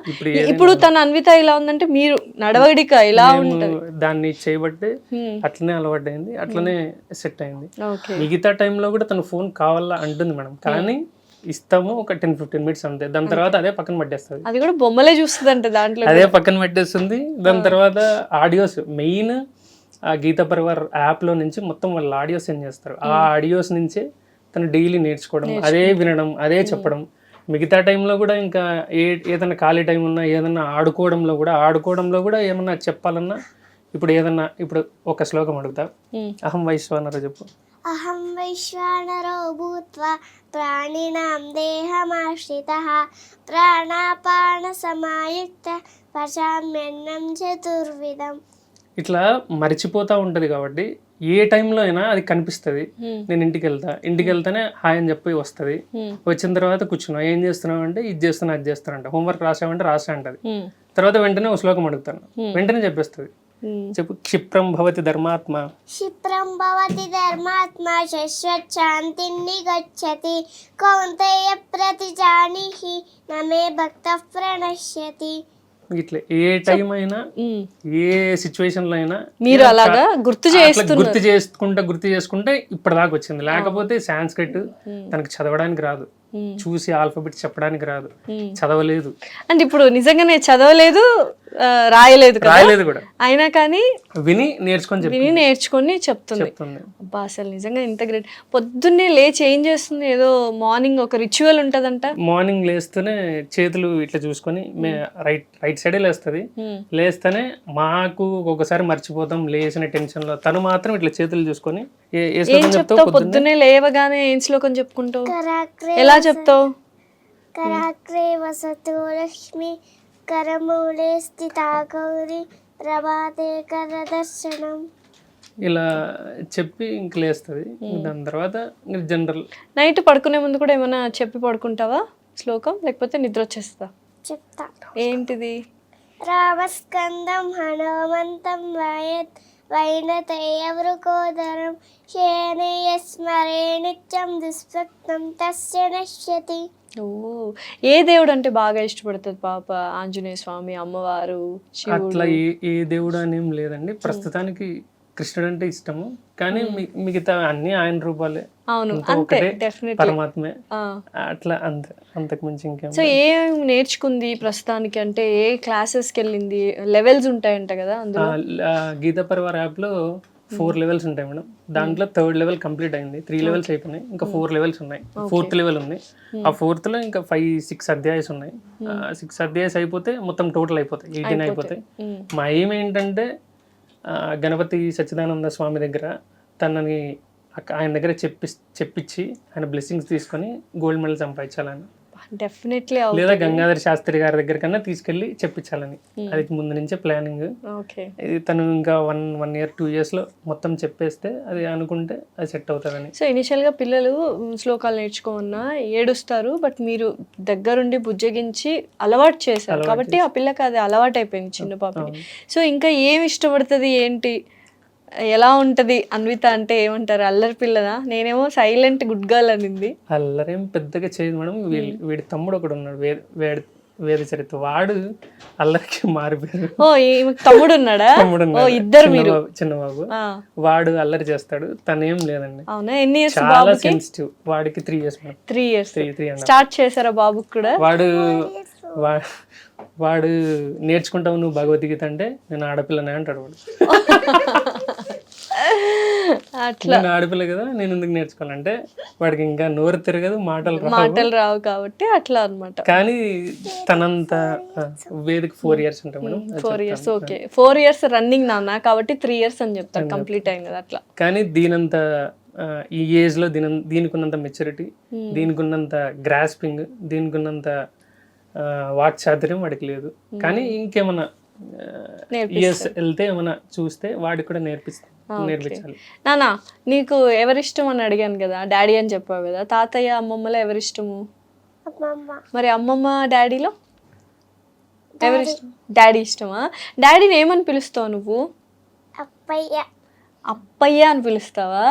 ఇప్పుడు తన అన్విత ఇలా ఉందంటే మీరు నడవడిక ఇలా ఉంటుంది, దాన్ని చేయబట్టి అట్లనే అలవాటు అయింది, అట్లనే సెట్ అయింది. మిగతా టైంలో కూడా తను ఫోన్ కావాలా అంటుంది మేడం, కానీ ఇస్తాము ఒక 10-15 minutes అంతే. దాని తర్వాత అదే పక్కన పట్టేస్తుంది. అది కూడా బొమ్మలే చూస్తుంది అంటే దాంట్లో అదే పక్కన పట్టేస్తుంది. దాని తర్వాత ఆడియోస్, మెయిన్ ఆ గీతా పరివార్ యాప్లో నుంచి మొత్తం వాళ్ళు ఆడియోస్ సెండ్ చేస్తారు. ఆ ఆడియోస్ నుంచే తను డైలీ నేర్చుకోవడం, అదే వినడం, అదే చెప్పడం. మిగతా టైంలో కూడా ఇంకా ఏదైనా ఖాళీ టైం ఉన్నా, ఏదన్నా ఆడుకోవడంలో కూడా ఏమన్నా చెప్పాలన్నా, ఇప్పుడు ఒక శ్లోకం అడుగుతా. అహం వైశ్వానరో చెప్పు. అహం వైశ్వానరో భూత్వా ప్రాణినాం దేహమాశ్రితః ప్రాణాపాన సమాయుక్త పచామ్యన్నం చతుర్విధం. ఇట్లా మర్చిపోతూ ఉంటుంది కాబట్టి ఏ టైంలో అయినా అది కనిపిస్తుంది. నేను ఇంటికి వెళ్తానే హాయ్ అని చెప్పి వస్తుంది. వచ్చిన తర్వాత కూర్చున్నావు, ఏం చేస్తున్నావు అంటే ఇది చేస్తున్నా అది చేస్తున్నా అంట. హోంవర్క్ రాసావంటే రాసా అంటది. తర్వాత వెంటనే ఒక శ్లోకం అడుగుతాను, వెంటనే చెప్పేస్తుంది. చెప్పు. క్షిప్రం భవతి ధర్మాత్మ శాశ్వచ్ఛాంతిని గచ్చతి కౌంతేయ ప్రతిజానిహి నమే భక్తః ప్రణశ్యతి. ఇట్లా ఏ టైం అయినా, ఏ సిచ్యువేషన్ లో అయినా మీరు అలాగా గుర్తు చేసుకుంటే ఇప్పటిదాకా వచ్చింది. లేకపోతే సాంస్క్రిట్ తనకు చదవడానికి రాదు, చూసి ఆల్ఫాబెట్ చెప్పడానికి రాదు, చదవలేదు. అంటే ఇప్పుడు నిజంగానే చదవలేదు, రాయలేదు కూడా, అయినా కానీ విని నేర్చుకొని చెప్తుంది. అబ్బా అసలు నిజంగా ఇంత గ్రేట్. పొద్దున్నే లేచి ఏం చేస్తుంది? ఏదో మార్నింగ్ ఒక రిచువల్ ఉంటదంట. మార్నింగ్ లేస్తూనే చేతులు ఇట్లా చూసుకొని రైట్ సైడే లేస్తుంది. లేస్తేనే మాకు ఒకసారి మర్చిపోతాం లేచిన టెన్షన్ లో, తను మాత్రం ఇట్లా చేతులు చూసుకొని ఏం చెప్తావు? పొద్దున్నే లేవగానే ఏం శ్లోకం చెప్పుకుంటావు? ఎలా చెప్తావు? కరాగ్రే వసతు లక్ష్మి కరమూలే స్థితా గౌరి ప్రభాతే కరదర్శనం. ఇలా చెప్పి ఇంక లేస్తుంది. దాని తర్వాత జనరల్ నైట్ పడుకునే ముందు కూడా ఏమైనా చెప్పి పడుకుంటావా శ్లోకం, లేకపోతే నిద్ర వచ్చేస్తా? చెప్తా. ఏంటిది? రామస్కందం హనుమంతం వయత్ వైనతేయవృకోదరం శయనే స్మరే నిత్యం దుస్వప్నం తస్య నశ్యతి. ఓ, ఏ దేవుడు అంటే బాగా ఇష్టపడుతుంది పాప? ఆంజనేయ స్వామి, అమ్మవారు, శివుడు? అట్లా ఏ దేవుడు అనేం లేదండి. ప్రస్తుతానికి కృష్ణుడు అంటే ఇష్టము, కానీ మిగతా అన్ని ఆయన రూపాలే. అవును, అంతా అంతే, ఒకటే, డెఫినెట్లీ. పరమాత్మే. అట్లా అంతకు మించి ఇంకేం. సో ఏం నేర్చుకుంది ప్రస్తుతానికి? అంటే ఏ క్లాసెస్కి వెళ్ళింది? లెవెల్స్ ఉంటాయంట కదా అందులో? గీత పరివార్ యాప్ లో 4 లెవెల్స్ ఉంటాయి మేడం. దాంట్లో 3rd లెవెల్ కంప్లీట్ అయింది. 3 లెవెల్స్ అయిపోయినాయి, ఇంకా 4 లెవెల్స్ ఉన్నాయి. 4th లెవెల్ ఉంది. ఆ 4th లో ఇంకా 5-6 అధ్యాయస్ ఉన్నాయి. 6 అధ్యాయస్ అయిపోతే మొత్తం టోటల్ అయిపోతాయి, 18 అయిపోతాయి. మా ఎయిమ్ ఏంటంటే గణపతి సచ్చిదానంద స్వామి దగ్గర తనని ఆయన దగ్గర చెప్పించి ఆయన బ్లెస్సింగ్స్ తీసుకొని గోల్డ్ మెడల్ సంపాదించాలని, డెఫినెట్లీ. లేదా గంగాధర శాస్త్రి గారి దగ్గర కన్నా తీసుకెళ్లి చెప్పించాలని, అది ముందు నుంచే ప్లానింగ్. ఓకే, ఇది తను ఇంకా 1 year 2 years లో మొత్తం చెప్పేస్తే అది అనుకుంటే అది సెట్ అవుతుందని. సో ఇనిషియల్గా పిల్లలు శ్లోకాలు నేర్చుకోమన్నా ఏడుస్తారు, బట్ మీరు దగ్గరుండి బుజ్జగించి అలవాటు చేశారు కాబట్టి ఆ పిల్లకి అది అలవాటు అయిపోయింది, చిన్న పాపకి. సో ఇంకా ఏమి ఇష్టపడుతుంది ఏంటి, ఎలా ఉంటది అన్విత అంటే? ఏమంటారు, అల్లరి పిల్లదా? నేనేమో సైలెంట్ గుడ్ గర్ల్ అనింది. అల్లరేం పెద్దగా చేయదు మేడం. వీడి తమ్ముడు ఒకడు ఉన్నాడు, వేద చరిత్ర, వాడు అల్లరికి మారిపోయాడు. ఓ, ఈమెకు తమ్ముడు ఉన్నాడా? ఓ, ఇద్దరు మీరు? చిన్న బాబు, వాడు అల్లరి చేస్తాడు, తనేం లేదండి. అవునా? ఎన్ని ఇయర్స్? చాలా సెన్సిటివ్. వాడికి 3 years మేడం. 3 years స్టార్ట్ చేశారా బాబుకి కూడా? వాడు నేర్చుకుంటావు నువ్వు భగవద్గీత అంటే, నేను ఆడపిల్లనే అంటాడు వాడు. అట్లా, నేను ఆడపిల్ల కదా, నేను ఎందుకు నేర్చుకోవాలంటే వాడికి ఇంకా నోరు తిరగదు, మాటలు రావు కాబట్టి అట్లా అన్నమాట. కానీ తనంత వేదిక 4 years ఉంటాం madam. 4 years, okay. 4 years running నాన్న కాబట్టి 3 years అని చెప్తారు, కంప్లీట్ అయింది కదా అట్లా. కానీ దీనంత ఈ ఏజ్ లో దీనికి ఉన్నంత మెచ్యూరిటీ, దీనికి ఉన్నంత గ్రాస్పింగ్, దీనికి ఉన్నంత వాక్చాతుర్యం వాడికి లేదు. కానీ ఇంకేమన్నా ఇయర్స్ వెళ్తే ఏమన్నా చూస్తే వాడికి కూడా నేర్పించాలి. నానా, నీకు ఎవరిష్టం అని అడిగాను కదా, డాడీ అని చెప్పావు కదా. తాతయ్య అమ్మమ్మలో ఎవరిష్టము? మరి అమ్మమ్మ డాడీలో ఎవరిష్టం? డాడీ ఇష్టమా? డాడీని ఏమని పిలుస్తావు నువ్వు? అప్పయ్య. అప్పయ్య అని పిలుస్తావా?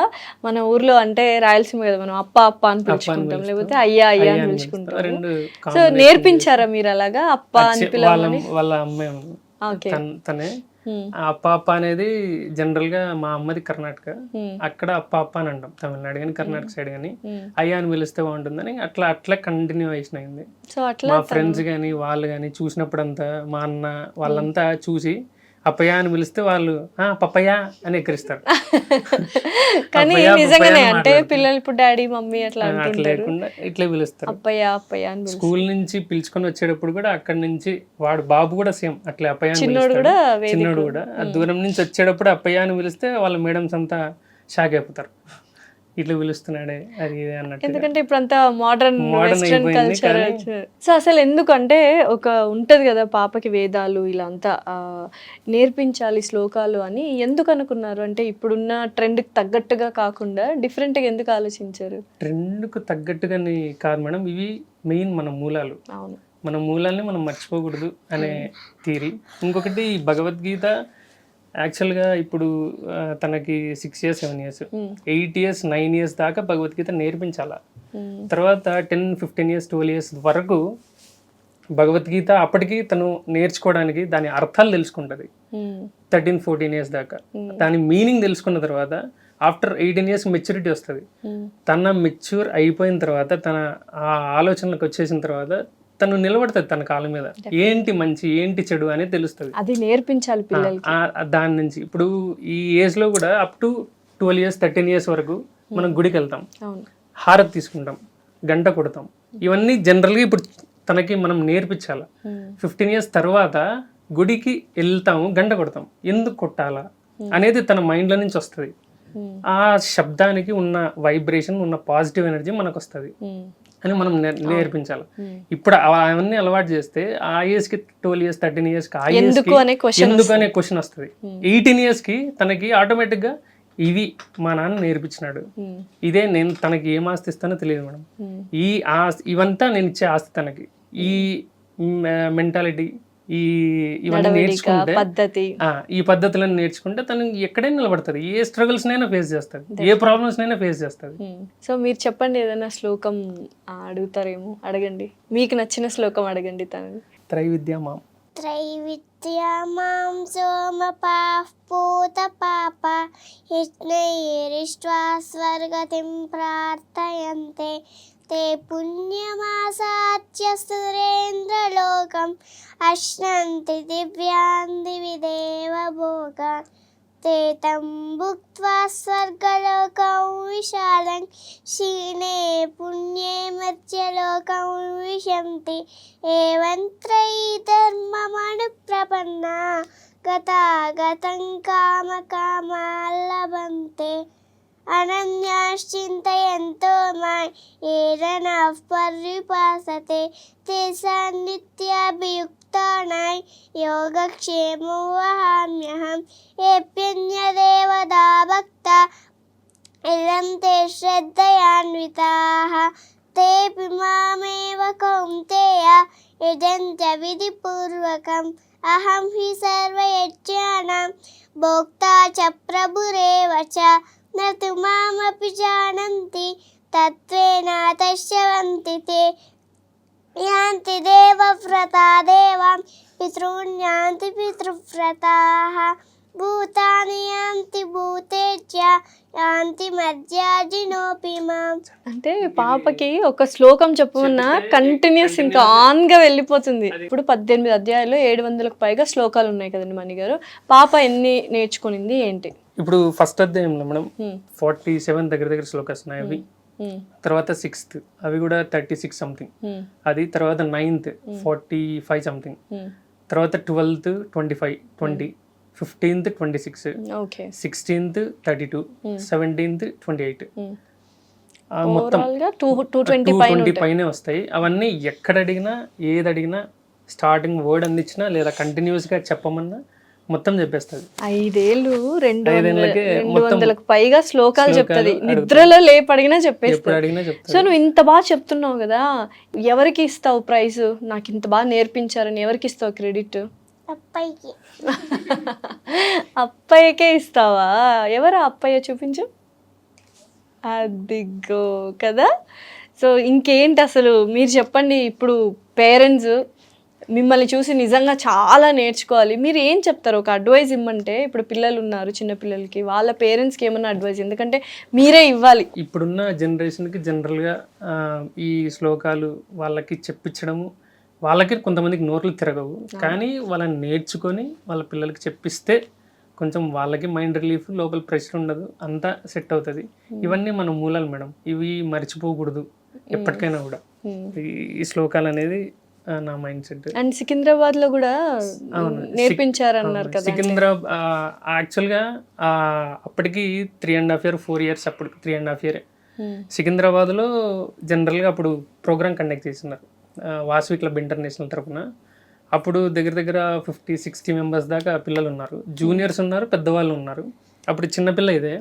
మన ఊర్లో అంటే రాయలసీమ కదా, మనం అప్ప అప్ప అని పిలుచుకుంటాం, లేకపోతే అయ్యా అయ్యా అని పిలుచుకుంటాం. సో నేర్పించారా మీరు అలాగా అప్ప అని పిలవాలని? వాళ్ళ అమ్మాయి తనే అప్ప అప్ప అనేది జనరల్ గా మా అమ్మది కర్ణాటక, అక్కడ అప్ప అప్ప అని అంటాం తమిళనాడు కానీ కర్ణాటక సైడ్ కానీ. అయ్యా అని పిలిస్తే బాగుంటుందని అట్లా కంటిన్యూయేషన్ అయింది. మా ఫ్రెండ్స్ కానీ వాళ్ళు కానీ చూసినప్పుడంతా, మా అన్న వాళ్ళంతా చూసి అప్పయ్య అని పిలిస్తే వాళ్ళు పప్పయ్య అని ఎక్కరిస్తారు. కానీ నిజంగానే అంటే పిల్లలు ఇప్పుడు డాడీ మమ్మీ అట్లా లేకుండా ఇట్లా పిలుస్తారు, అప్పయ్య అప్పయ్య అని. స్కూల్ నుంచి పిలుచుకొని వచ్చేటప్పుడు కూడా అక్కడ నుంచి వాడు బాబు కూడా సేమ్ అట్లా అప్పయ్య అని చిన్నోడు కూడా దూరం నుంచి వచ్చేటప్పుడు అప్పయ్య అని పిలిస్తే వాళ్ళ మేడమ్స్ అంతా షాక్ అయిపోతారు, ఇట్లా పిలుస్తున్నాడే అది ఇది అన్నట్టు. ఎందుకంటే ఇప్పుడు అంతా మోడర్న్ వెస్ట్రన్ కల్చర్. సో అసలు ఎందుకంటే ఒక ఉంటది కదా పాపకి వేదాలు ఇలా అంతా నేర్పించాలి శ్లోకాలు అని ఎందుకు అనుకున్నారు? అంటే ఇప్పుడున్న ట్రెండ్కి తగ్గట్టుగా కాకుండా డిఫరెంట్గా ఎందుకు ఆలోచించారు? ట్రెండ్కు తగ్గట్టుగాని కాదు మేడం, ఇవి మెయిన్ మన మూలాలు. అవును, మన మూలాల్ని మనం మర్చిపోకూడదు అనే థియరీ. ఇంకొకటి భగవద్గీత యాక్చువల్గా ఇప్పుడు తనకి 6 years 7 years 8 years 9 years దాకా భగవద్గీత నేర్పించాల. తర్వాత 10-15 years 12 years వరకు భగవద్గీత అప్పటికి తను నేర్చుకోవడానికి దాని అర్థాలు తెలుసుకుంటుంది. 13-14 years దాకా దాని మీనింగ్ తెలుసుకున్న తర్వాత ఆఫ్టర్ 18 years మెచ్యూరిటీ వస్తుంది. తన మెచ్యూర్ అయిపోయిన తర్వాత, తన ఆ ఆలోచనలకు వచ్చేసిన తర్వాత తను నిలబడుతుంది తన కాళ్ళ మీద, ఏంటి మంచి ఏంటి చెడు అనేది తెలుస్తుంది. అది నేర్పించాలి పిల్లలకి. దాని నుంచి ఇప్పుడు ఈ ఏజ్ లో కూడా అప్ టు 12 years 13 years వరకు మనం గుడికి వెళ్తాం, హారతి తీసుకుంటాం, గంట కొడతాం. ఇవన్నీ జనరల్గా ఇప్పుడు తనకి మనం నేర్పించాలి. 15 years తర్వాత గుడికి వెళ్తాము, గంట కొడతాం, ఎందుకు కొట్టాలా అనేది తన మైండ్లో నుంచి వస్తుంది. ఆ శబ్దానికి ఉన్న వైబ్రేషన్, ఉన్న పాజిటివ్ ఎనర్జీ మనకు వస్తుంది అని మనం నేర్పించాలి. ఇప్పుడు అవన్నీ అలవాటు చేస్తే ఆ ఏజ్ కి 12 years 13 years కి ఆ ఏజ్ కి ఎందుకు అనే క్వశ్చన్ వస్తుంది. 18 years కి తనకి ఆటోమేటిక్ గా ఇవి మా నాన్న నేర్పించినాడు, ఇదే నేను తనకి ఏం ఆస్తి ఇస్తానో తెలియదు మేడం, ఈ ఇవంతా నేను ఇచ్చే ఆస్తి తనకి, ఈ మెంటాలిటీ, ఇవన్నీ నడవడిక నేర్చుకుంటే పద్ధతి ఈ పద్ధతులను నేర్చుకుంటే తను ఎక్కడైనా నిలబడుతుంది, ఏ స్ట్రగుల్స్ నైనా ఫేస్ చేస్తుంది, ఏ ప్రాబ్లమ్స్ నైనా ఫేస్ చేస్తుంది. సో మీరు చెప్పండి, ఏదైనా శ్లోకం అడుగుతారేమో, అడగండి, మీకు నచ్చిన శ్లోకం అడగండి తనని. త్రైవిద్య మాం त्रैविद्यामां सोमपाः पूतपाप यज्ञैरिष्ट्वा स्वर्गतिं प्रार्थयन्ते ते पुण्यमासाच्य सुरेन्द्रलोकम् अश्नन्ति दिव्यान् दिवि देवभोगान् ते तं भुक्त्वा स्वर्गलोकं विशालं क्षीणे पुण्ये मध्यलोकं विशन्ति एवं त्रयीधर्ममनुप्रपन्ना गतागतं कामकामा लभन्ते अनन्याश्चिन्तयन्तो मां ये जनाः पर्युपासते तेषां नित्याभियुक्तानां योगक्षेमो वहाम्यहं येऽप्यन्यदेवता भक्ता इदं ते श्रद्धयान्विताः तेऽपि मामेव कौन्तेय यजन्त्य विधिपूर्वकम् अहं हि सर्वयज्ञानां भोक्ता च प्रभुरेव च न तु मामपि जानन्ति तत्त्वेन तस्यवन्ति ते यान्ति देवव्रता देवां पितॄन् यान्ति पितृव्रताः భూతాని యాంతి భూతేజ్య యాంతి మధ్యాజినోపి మాం. అంటే పాపకి ఒక శ్లోకం చెప్పమన్నా కంటిన్యూస్ ఇంకా ఆన్ గా వెళ్ళిపోతుంది. ఇప్పుడు 18 అధ్యాయాలు 700కు పైగా శ్లోకాలు ఉన్నాయి కదండి మణి గారు. పాప ఎన్ని నేర్చుకునింది ఏంటి? ఇప్పుడు ఫస్ట్ అధ్యాయంలో మేడం 47 దగ్గర శ్లోకాస్ ఉన్నాయి. అవి తర్వాత 6th అవి కూడా 36 సంథింగ్, అది తర్వాత 9th 45 సంథింగ్, తర్వాత 12th 25 20, 15th 26, 16th 32, 17th 28, మొత్తం 220 పైనే వస్తాయి. అవన్నీ ఎక్కడ అడిగినా ఏది అడిగినా స్టార్టింగ్ వర్డ్ అందించినా లేదా కంటిన్యూస్ గా చెప్పమన్నా మొత్తం చెప్పేస్తుంది. 5 ఏళ్ళు 200కు పైగా శ్లోకాలు చెప్తుంది. నిద్రలో లేపడిగినా చెప్పేస్తుంది. సో నువ్వు ఇంత బాగా చెప్తున్నావు కదా, ఎవరికి ఇస్తావు ప్రైజ్? నాకు ఇంత బాగా నేర్పించారని ఎవరికి ఇస్తావు క్రెడిట్? అప్పయ్యకి. అప్పయ్యకే ఇస్తావా? ఎవరు అప్పయ్య చూపించు. అదిగో కదా. సో ఇంకేంటి అసలు మీరు చెప్పండి. ఇప్పుడు పేరెంట్స్ మిమ్మల్ని చూసి నిజంగా చాలా నేర్చుకోవాలి. మీరు ఏం చెప్తారు? ఒక అడ్వైజ్ ఇమ్మంటే, ఇప్పుడు పిల్లలు ఉన్నారు, చిన్న పిల్లలకి, వాళ్ళ పేరెంట్స్కి ఏమన్నా అడ్వైజ్, ఎందుకంటే మీరే ఇవ్వాలి. ఇప్పుడున్న జనరేషన్కి జనరల్గా ఈ శ్లోకాలు వాళ్ళకి చెప్పించడము, వాళ్ళకి కొంతమందికి నోర్లు తిరగవు, కానీ వాళ్ళని నేర్చుకొని వాళ్ళ పిల్లలకి చెప్పిస్తే కొంచెం వాళ్ళకి మైండ్ రిలీఫ్, లోపల ప్రెషర్ ఉండదు, అంతా సెట్ అవుతుంది. ఇవన్నీ మన మూలాలు మేడం, ఇవి మర్చిపోకూడదు ఎప్పటికైనా కూడా. ఈ శ్లోకాలు అనేది నా మైండ్ సెట్. అండ్ సికింద్రాబాద్ లో కూడా నేర్పించారన్నారు కదా. సికింద్రాబాద్ యాక్చువల్గా అప్పటికి 3.5 years 4 years, అప్పుడు 3.5 years సికింద్రాబాద్లో జనరల్గా అప్పుడు ప్రోగ్రామ్ కండక్ట్ చేస్తున్నారు వాసవి క్లబ్ ఇంటర్నేషనల్ తరఫున. అప్పుడు దగ్గర 50-60 members దాకా పిల్లలు ఉన్నారు, జూనియర్స్ ఉన్నారు, పెద్దవాళ్ళు ఉన్నారు. అప్పుడు చిన్నపిల్ల ఇదే,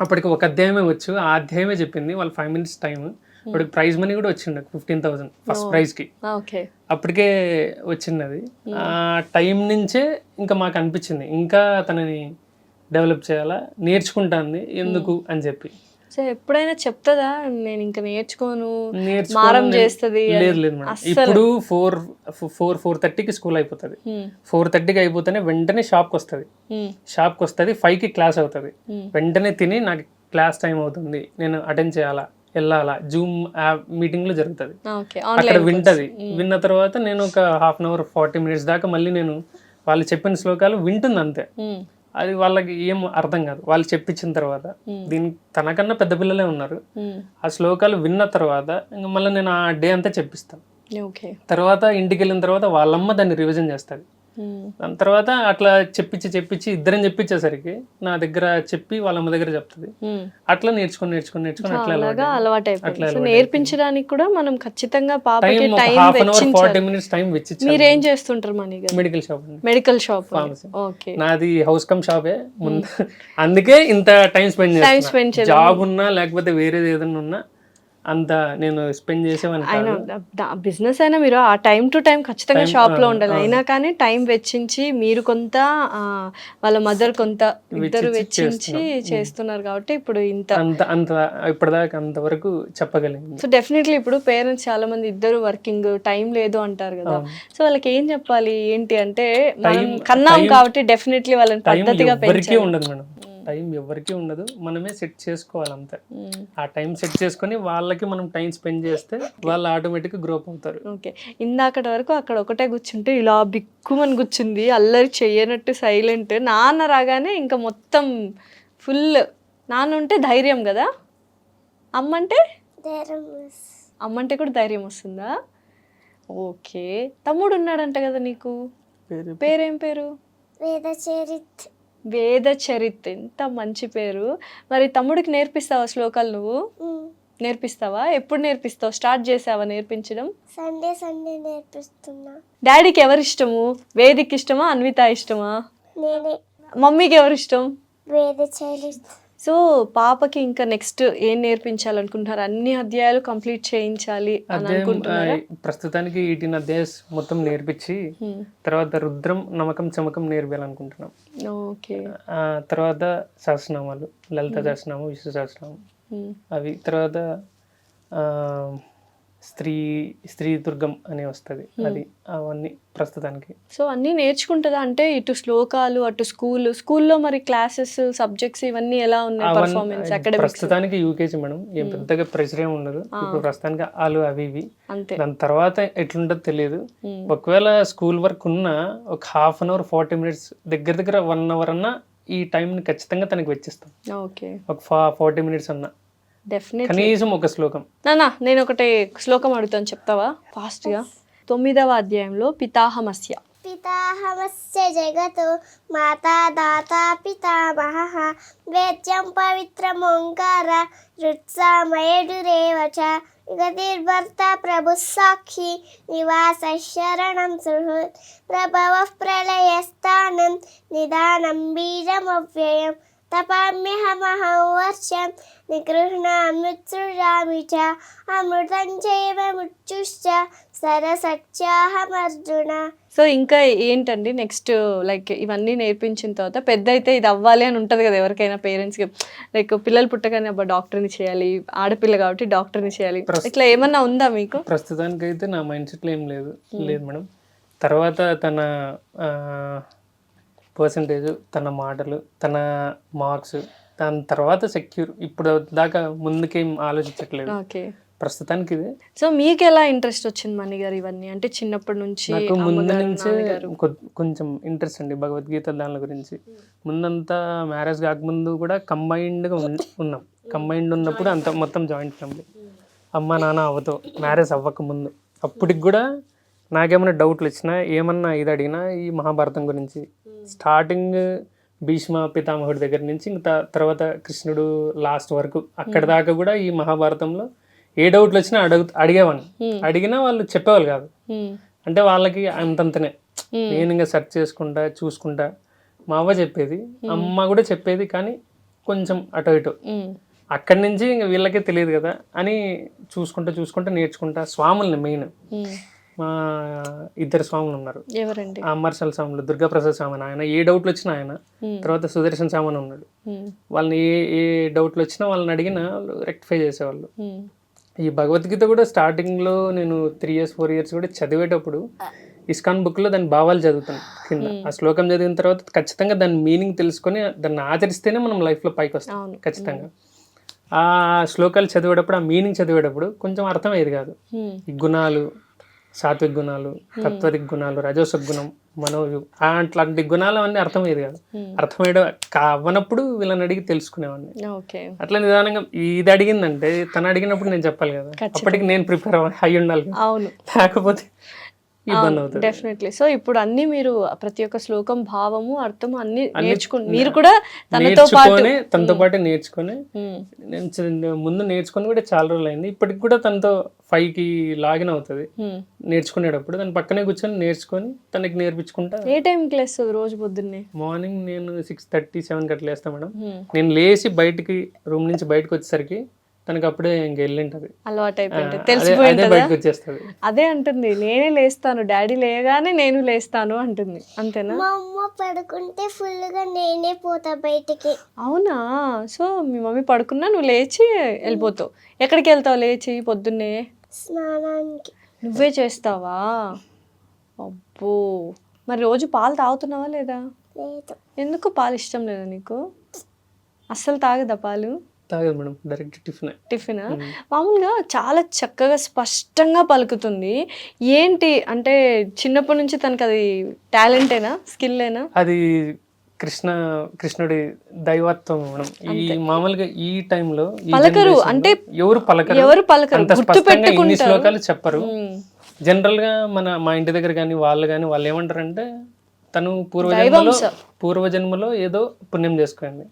అప్పటికి ఒక అధ్యాయమే వచ్చు, ఆ అధ్యాయమే చెప్పింది. వాళ్ళు 5 minutes టైం. అప్పటికి ప్రైజ్ మనీ కూడా వచ్చింది 15,000 ఫస్ట్ ప్రైజ్కి. అప్పటికే వచ్చింది అది. ఆ టైం నుంచే ఇంకా మాకు అనిపించింది ఇంకా తనని డెవలప్ చేయాలా, నేర్చుకుంటాంది ఎందుకు అని చెప్పి. సో ఎప్పుడైనా చెప్తుందా నేను ఇంకా నేర్చుకోను, మారం చేస్తుంది? లేదు లేదు మేడం. ఇప్పుడు 4:30కి స్కూల్ అయిపోతుంది. 4:30కి అయిపోతేనే వెంటనే షాప్కి వస్తుంది. 5కి క్లాస్ అవుతుంది. వెంటనే తిని నాకు క్లాస్ టైం అవుతుంది, నేను అటెండ్ చేయాలా, వెళ్ళాలా, జూమ్ మీటింగ్ లో జరుగుతుంది, అక్కడ వింటది. విన్న తర్వాత నేను ఒక 1/2 hour 40 minutes దాకా మళ్ళీ నేను వాళ్ళు చెప్పిన శ్లోకాలు వింటుంది అంతే. అది వాళ్ళకి ఏం అర్థం కాదు వాళ్ళు చెప్పించిన తర్వాత. దీనికి తనకన్నా పెద్ద పిల్లలే ఉన్నారు. ఆ శ్లోకాలు విన్న తర్వాత ఇంకా మళ్ళీ నేను ఆ డే అంతా చెప్పిస్తాను. తర్వాత ఇంటికి వెళ్ళిన తర్వాత వాళ్ళమ్మ దాన్ని రివిజన్ చేస్తుంది. దాని తర్వాత అట్లా చెప్పించి ఇద్దరం చెప్పించేసరికి నా దగ్గర చెప్పి వాళ్ళమ్మ దగ్గర చెప్తుంది. అట్లా నేర్చుకొని అట్లా అలవాటు నేర్పించడానికి కూడా మనం ఖచ్చితంగా పాపకి 40 minutes టైం వెచ్చించి. మీరు ఏం చేస్తుంటారు మణి గారు? Medical shop. నాది హౌస్ కమ్ షాపే ముందు, అందుకే ఇంత టైం స్పెండ్ చేస్తాను. జాబ్ ఉన్నా లేకపోతే వేరేది ఏదైనా ఉన్నా అంత నేను స్పెండ్ చేసేవాడిని అయినా కాదు. బిజినెస్ అయినా మీరు ఆ టైం టు టైం ఖచ్చితంగా Time, షాప్ లో ఆ, ఉండాలి. ఆ. అయినా కానీ టైం వెచ్చించి మీరు కొంత వాళ్ళ మదర్ కొంత ఇద్దరు వెచ్చించి చేస్తున్నారు కాబట్టి ఇప్పుడు ఇంత. అంత ఇప్పటిదాకా అంతవరకు చెప్పగలిగింది. సో డెఫినెట్లీ ఇప్పుడు పేరెంట్స్ చాలా మంది ఇద్దరు వర్కింగ్, టైం లేదు అంటారు కదా. సో వాళ్ళకి ఏం చెప్పాలి ఏంటి అంటే మనం కన్నాం కాబట్టి డెఫినెట్లీ వాళ్ళని టైం పద్ధతిగా ఎవరికీ పెంచాలి. ఉండదు మేడం, టైం ఎవరికీ ఉండదు, మనమే సెట్ చేసుకోవాలి అంతే. ఆ టైం సెట్ చేసుకొని వాళ్ళకి మనం టైం స్పెండ్ చేస్తే వాళ్ళు ఆటోమేటిక్గా గ్రో అప్ అవుతారు. ఓకే, ఇందాకటి వరకు అక్కడ ఒకటే కూర్చుంటే ఇలా బిక్కుమని కూర్చుంది, అల్లరి చెయ్యనట్టు సైలెంట్. నాన్న రాగానే ఇంకా మొత్తం ఫుల్. నాన్న ఉంటే ధైర్యం కదా, అమ్మంటే ధైర్యం అమ్మంటే కూడా ధైర్యం వస్తుందా? ఓకే, తమ్ముడు ఉన్నాడంట కదా నీకు, పేరేం పేరు? వేద చరిత్. వేద చరిత్, ఎంత మంచి పేరు. మరి తమ్ముడికి నేర్పిస్తావా శ్లోకాలు? నువ్వు నేర్పిస్తావా? ఎప్పుడు నేర్పిస్తావు? స్టార్ట్ చేసావా నేర్పించడం? సండే సండే నేర్పిస్తున్నా. డాడీకి ఎవరు ఇష్టము? వేదిక్ ఇష్టమా, అన్విత ఇష్టమా? నేనే. మమ్మీకి ఎవరు ఇష్టం? వేద చరిత్. సో పాపకి ఇంకా నెక్స్ట్ ఏం నేర్పించాలనుకుంటున్నారు? అన్ని అధ్యాయాలు కంప్లీట్ చేయించాలి అని అనుకుంటున్నారా? ప్రస్తుతానికి 18 అధ్యాయస్ మొత్తం నేర్పించి తర్వాత రుద్రం, నమకం, చమకం నేర్పాలనుకుంటున్నాం. ఓకే, తర్వాత సహస్రనామాలు, లలిత సహస్రనామం, విష్ణు సహస్రనామం, అవి తర్వాత స్త్రీ దుర్గం అని వస్తుంది, అది అవన్నీ ప్రస్తుతానికి. సో అన్నీ నేర్చుకుంటుందా? అంటే ఇటు శ్లోకాలు, అటు స్కూల్లో మరి క్లాసెస్, సబ్జెక్ట్స్ ఇవన్నీ ఎలా ఉన్నాయి? పర్ఫార్మెన్స్ అకాడమిక్స్ ప్రస్తుతానికి యూకేజీ మేడం, ఏం పెద్దగా ప్రెషర్ ఏమి ఉండదు ఇప్పుడు ప్రస్తుతానికి. వాళ్ళు అవి ఇవి అంతే. దాని తర్వాత ఎట్లుంటుందో తెలియదు. ఒకవేళ స్కూల్ వర్క్ ఉన్నా ఒక 1/2 hour 40 minutes దగ్గర 1 hour అన్నా ఈ టైంని ఖచ్చితంగా తనకి వెచ్చిస్తాం. ఓకే, ఒక 40 minutes అన్నా డెఫినెట్లీ. కనీసం ఒక శ్లోకం. నానా నేను ఒకటి శ్లోకం అడుగుతాను, చెప్తావా ఫాస్ట్గా? 9వ అధ్యాయంలో పితాహమస్య. పితాహమస్య జగతో మాతా దాతా పితామహః వేద్యం పవిత్రం ఓంకార రుత్సామయేడురేవ చ గతిర్భర్త ప్రభుః సాక్షి నివాస శరణం సుహృత్ ప్రభవః ప్రళయస్థానం నిదానం బీజమవ్యయం తపామ్యహమహం వర్షం నిగృహ్ణామ్యుత్సృజామి చ అమృతం చైవ మృత్యుశ్చ సరసత్యాహమర్జున. సో ఇంకా ఏంటండి నెక్స్ట్? లైక్ ఇవన్నీ నేర్పించిన తర్వాత పెద్ద అయితే ఇది అవ్వాలి అని ఉంటుంది కదా ఎవరికైనా పేరెంట్స్కి. లైక్ పిల్లలు పుట్టగానే అబ్బా డాక్టర్ని చేయాలి, ఆడపిల్ల కాబట్టి డాక్టర్ని చేయాలి, ఇట్లా ఏమన్నా ఉందా మీకు? ప్రస్తుతానికి అయితే నా మైండ్ సెట్లో ఏం లేదు మేడం. తర్వాత తన పర్సంటేజ్, తన మాటలు, తన మార్క్స్, దాని తర్వాత సెక్యూర్. ఇప్పుడు దాకా ముందుకేం ఆలోచించట్లేదు ఓకే, ప్రస్తుతానికి ఇది. సో మీకు ఎలా ఇంట్రెస్ట్ వచ్చింది మణి గారు ఇవన్నీ? అంటే చిన్నప్పటి నుంచి నాకు ముందు నుంచే కొంచెం ఇంట్రెస్ట్ అండి భగవద్గీత దాని గురించి. ముందంతా మ్యారేజ్ కాకముందు కూడా కంబైన్డ్గా ఉన్నాం. కంబైన్డ్ ఉన్నప్పుడు అంత మొత్తం జాయింట్ ఫ్యామిలీ, అమ్మ నాన్న అవ్వతో. మ్యారేజ్ అవ్వకముందు అప్పటికి కూడా నాకేమైనా డౌట్లు వచ్చినా, ఏమన్నా ఇది అడిగినా ఈ మహాభారతం గురించి, స్టార్టింగ్ భీష్మ పితామహుడి దగ్గర నుంచి ఇంకా తర్వాత కృష్ణుడు లాస్ట్ వరకు అక్కడ దాకా కూడా ఈ మహాభారతంలో ఏ డౌట్లు వచ్చినా అడిగేవాడిని. అడిగినా వాళ్ళు చెప్పేవాళ్ళు కాదు. అంటే వాళ్ళకి అంతంతనే. నేను ఇంకా సెర్చ్ చేసుకుంటా చూసుకుంటా. మా అవ్వ చెప్పేది, అమ్మ కూడా చెప్పేది, కానీ కొంచెం అటు ఇటు. అక్కడి నుంచి ఇంకా వీళ్ళకే తెలియదు కదా అని చూసుకుంటా నేర్చుకుంటా. స్వాముల్ని మెయిన్ మా 2 స్వాములు ఉన్నారు. ఎవరండి? అమర్షల్ స్వాములు, దుర్గాప్రసాద్ స్వామి ఆయన ఏ డౌట్లు వచ్చినా ఆయన, తర్వాత సుదర్శన్ స్వామి ఉన్నాడు. వాళ్ళని ఏ డౌట్లు వచ్చినా వాళ్ళని అడిగినా వాళ్ళు రెక్టిఫై చేసేవాళ్ళు. ఈ భగవద్గీత కూడా స్టార్టింగ్లో నేను 3 years 4 years కూడా చదివేటప్పుడు ఇస్కాన్ బుక్లో దాని భావాలు చదువుతాను కింద. ఆ శ్లోకం చదివిన తర్వాత ఖచ్చితంగా దాని మీనింగ్ తెలుసుకొని దాన్ని ఆచరిస్తేనే మనం లైఫ్లో పైకి వస్తాం ఖచ్చితంగా. ఆ శ్లోకాలు చదివేటప్పుడు, ఆ మీనింగ్ చదివేటప్పుడు కొంచెం అర్థమయ్యేది కాదు. ఈ గుణాలు, సాత్విక గుణాలు, తత్వదిక్ గుణాలు, రజోసక్ గుణం, మనోజు, అట్లాంటి గుణాలు అన్నీ అర్థమయ్యేది కాదు. అర్థమయ్యడం అవ్వనప్పుడు వీళ్ళని అడిగి తెలుసుకునేవాడిని. అట్లా నిదానంగా ఇది అడిగిందంటే తను అడిగినప్పుడు నేను చెప్పాలి కదా, అప్పటికి నేను ప్రిపేర్ అయ్యి ఉండాలి, లేకపోతే ఇబ్బంది అవుతుంది. డెఫినెట్లీ. సో ఇప్పుడు అన్ని మీరు ప్రతి ఒక్క శ్లోకం భావము అర్థము అన్ని నేర్చుకుని మీరు కూడా తనతో పాటు నేర్చుకొని, నేను ముందు నేర్చుకొని కూడా చాలా రోజులు అయింది. ఇప్పటికి కూడా తనతో 5కి లాగిన్ అవుతుంది నేర్చుకునేటప్పుడు. దాని పక్కనే కూర్చొని నేర్చుకొని తనకి నేర్పించుకుంటా. ఏ టైంకి లేస్తుంది రోజు పొద్దున్నే? మార్నింగ్ నేను 6:30 7 అట్లా లేస్తాను మేడం. నేను లేచి బయటికి రూమ్ నుంచి బయటకు వచ్చేసరికి తనకి అప్పుడే ఇంక వెళ్ళింటది. అలవాటు అయిపోయింది, అదే తెలిసిపోయింది. బయటకు వచ్చేస్తుంది. అదే అంటుంది, నేనే లేస్తాను, డాడీ లేయగానే నేను లేస్తాను అంటుంది. అంతేనా? మా అమ్మ పడుకుంటే ఫుల్గా నేనే పోతా బయటికి. అవునా? సో మీ మమ్మీ పడుకున్నా నువ్వు లేచి వెళ్ళిపోతావు. ఎక్కడికి వెళ్తావు లేచి పొద్దున్నే? స్నానానికి. నువ్వే చేస్తావా? అబ్బో, మరి రోజు పాలు తాగుతున్నావా లేదా? లేదు. ఎందుకు? పాలు ఇష్టం లేదా నీకు? అస్సలు తాగదా పాలు? తాగదు మేడం, డైరెక్ట్ టిఫిన్. మామూలుగా చాలా చక్కగా స్పష్టంగా పలుకుతుంది. ఏంటి చిన్నప్పటి నుంచి తనకి అది టాలెంటేనా, స్కిల్లేనా? అది కృష్ణుడి దైవత్వం మేడం. ఈ మామూలుగా ఈ టైంలో పలకరు, అంటే ఎవరు పలకరు, అంత స్పష్టంగా ఇన్ని శ్లోకాలు చెప్పరు. జనరల్ గా మా ఇంటి దగ్గర కానీ వాళ్ళు ఏమంటారంటే తను పూర్వజన్మలో ఏదో పుణ్యం చేసుకుంది,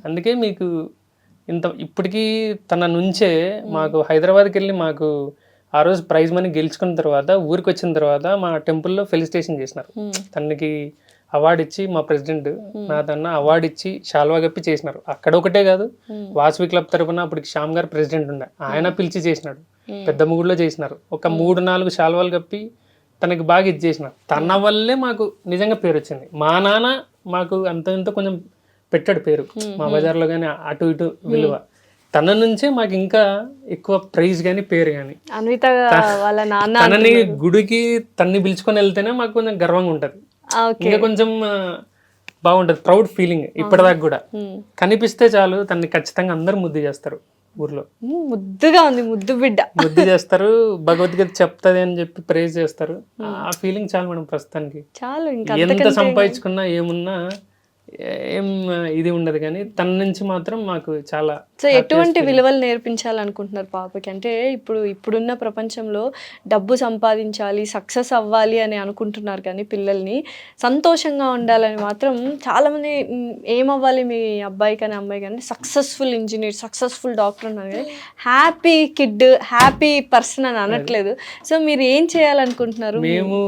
అందుకే మీకు ఇంత ఇప్పటికీ తన నుంచే మాకు హైదరాబాద్కి వెళ్ళి మాకు ఆ రోజు ప్రైజ్ మనీ గెలుచుకున్న తర్వాత ఊరికి వచ్చిన తర్వాత మా టెంపుల్లో ఫెలిసిటేషన్ చేసినారు. తనకి అవార్డు ఇచ్చి మా ప్రెసిడెంట్ నాదన్న అవార్డు ఇచ్చి శాల్వా కప్పి చేసినారు. అక్కడ ఒకటే కాదు, వాసవి క్లబ్ తరపున అప్పటికి శ్యామ్ గారు ప్రెసిడెంట్ ఉండే, ఆయన పిలిచి చేసినాడు. పెద్ద ముగుడులో చేసినారు. ఒక 3-4 శాల్వాలు కప్పి తనకి బాగా ఇచ్చేసినారు. తన వల్లే మాకు నిజంగా పేరు వచ్చింది. మా నాన్న మాకు అంత కొంచెం పెట్టాడు పేరు మా బజార్లో కానీ అటు ఇటు విలువ. తన నుంచే మాకు ఇంకా ఎక్కువ ప్రైజ్ కానీ పేరు కానీ. అన్విత వాళ్ళ నాన్న తనని గుడికి తన్ని పిలుచుకొని వెళ్తేనే మాకు కొంచెం గర్వంగా ఉంటది, ఇంకా కొంచెం బాగుంటది, ప్రౌడ్ ఫీలింగ్. ఇప్పటిదాకా కూడా కనిపిస్తే చాలు తనని ఖచ్చితంగా అందరూ ముద్దు చేస్తారు. ఊర్లో ముద్దుగా ఉంది, ముద్దు బిడ్డ ముద్దు చేస్తారు. భగవద్గీత చెప్తది అని చెప్పి ప్రేజ్ చేస్తారు. ఆ ఫీలింగ్ చాలు మనం ప్రస్తుతానికి. చాలు, ఎంత సంపాదించుకున్నా ఏమున్నా ఏం ఇది ఉండదు, కానీ తన నుంచి మాత్రం మాకు చాలా. సో ఎటువంటి విలువలు నేర్పించాలనుకుంటున్నారు పాపకి? అంటే ఇప్పుడున్న ప్రపంచంలో డబ్బు సంపాదించాలి, సక్సెస్ అవ్వాలి అని అనుకుంటున్నారు, కానీ పిల్లల్ని సంతోషంగా ఉండాలని మాత్రం చాలామంది ఏమవ్వాలి మీ అబ్బాయి కానీ అమ్మాయి కానీ సక్సెస్ఫుల్ ఇంజనీర్, సక్సెస్ఫుల్ డాక్టర్ అన్నారు, కానీ హ్యాపీ కిడ్, హ్యాపీ పర్సన్ అని అనట్లేదు. సో మీరు ఏం చేయాలనుకుంటున్నారు? మేము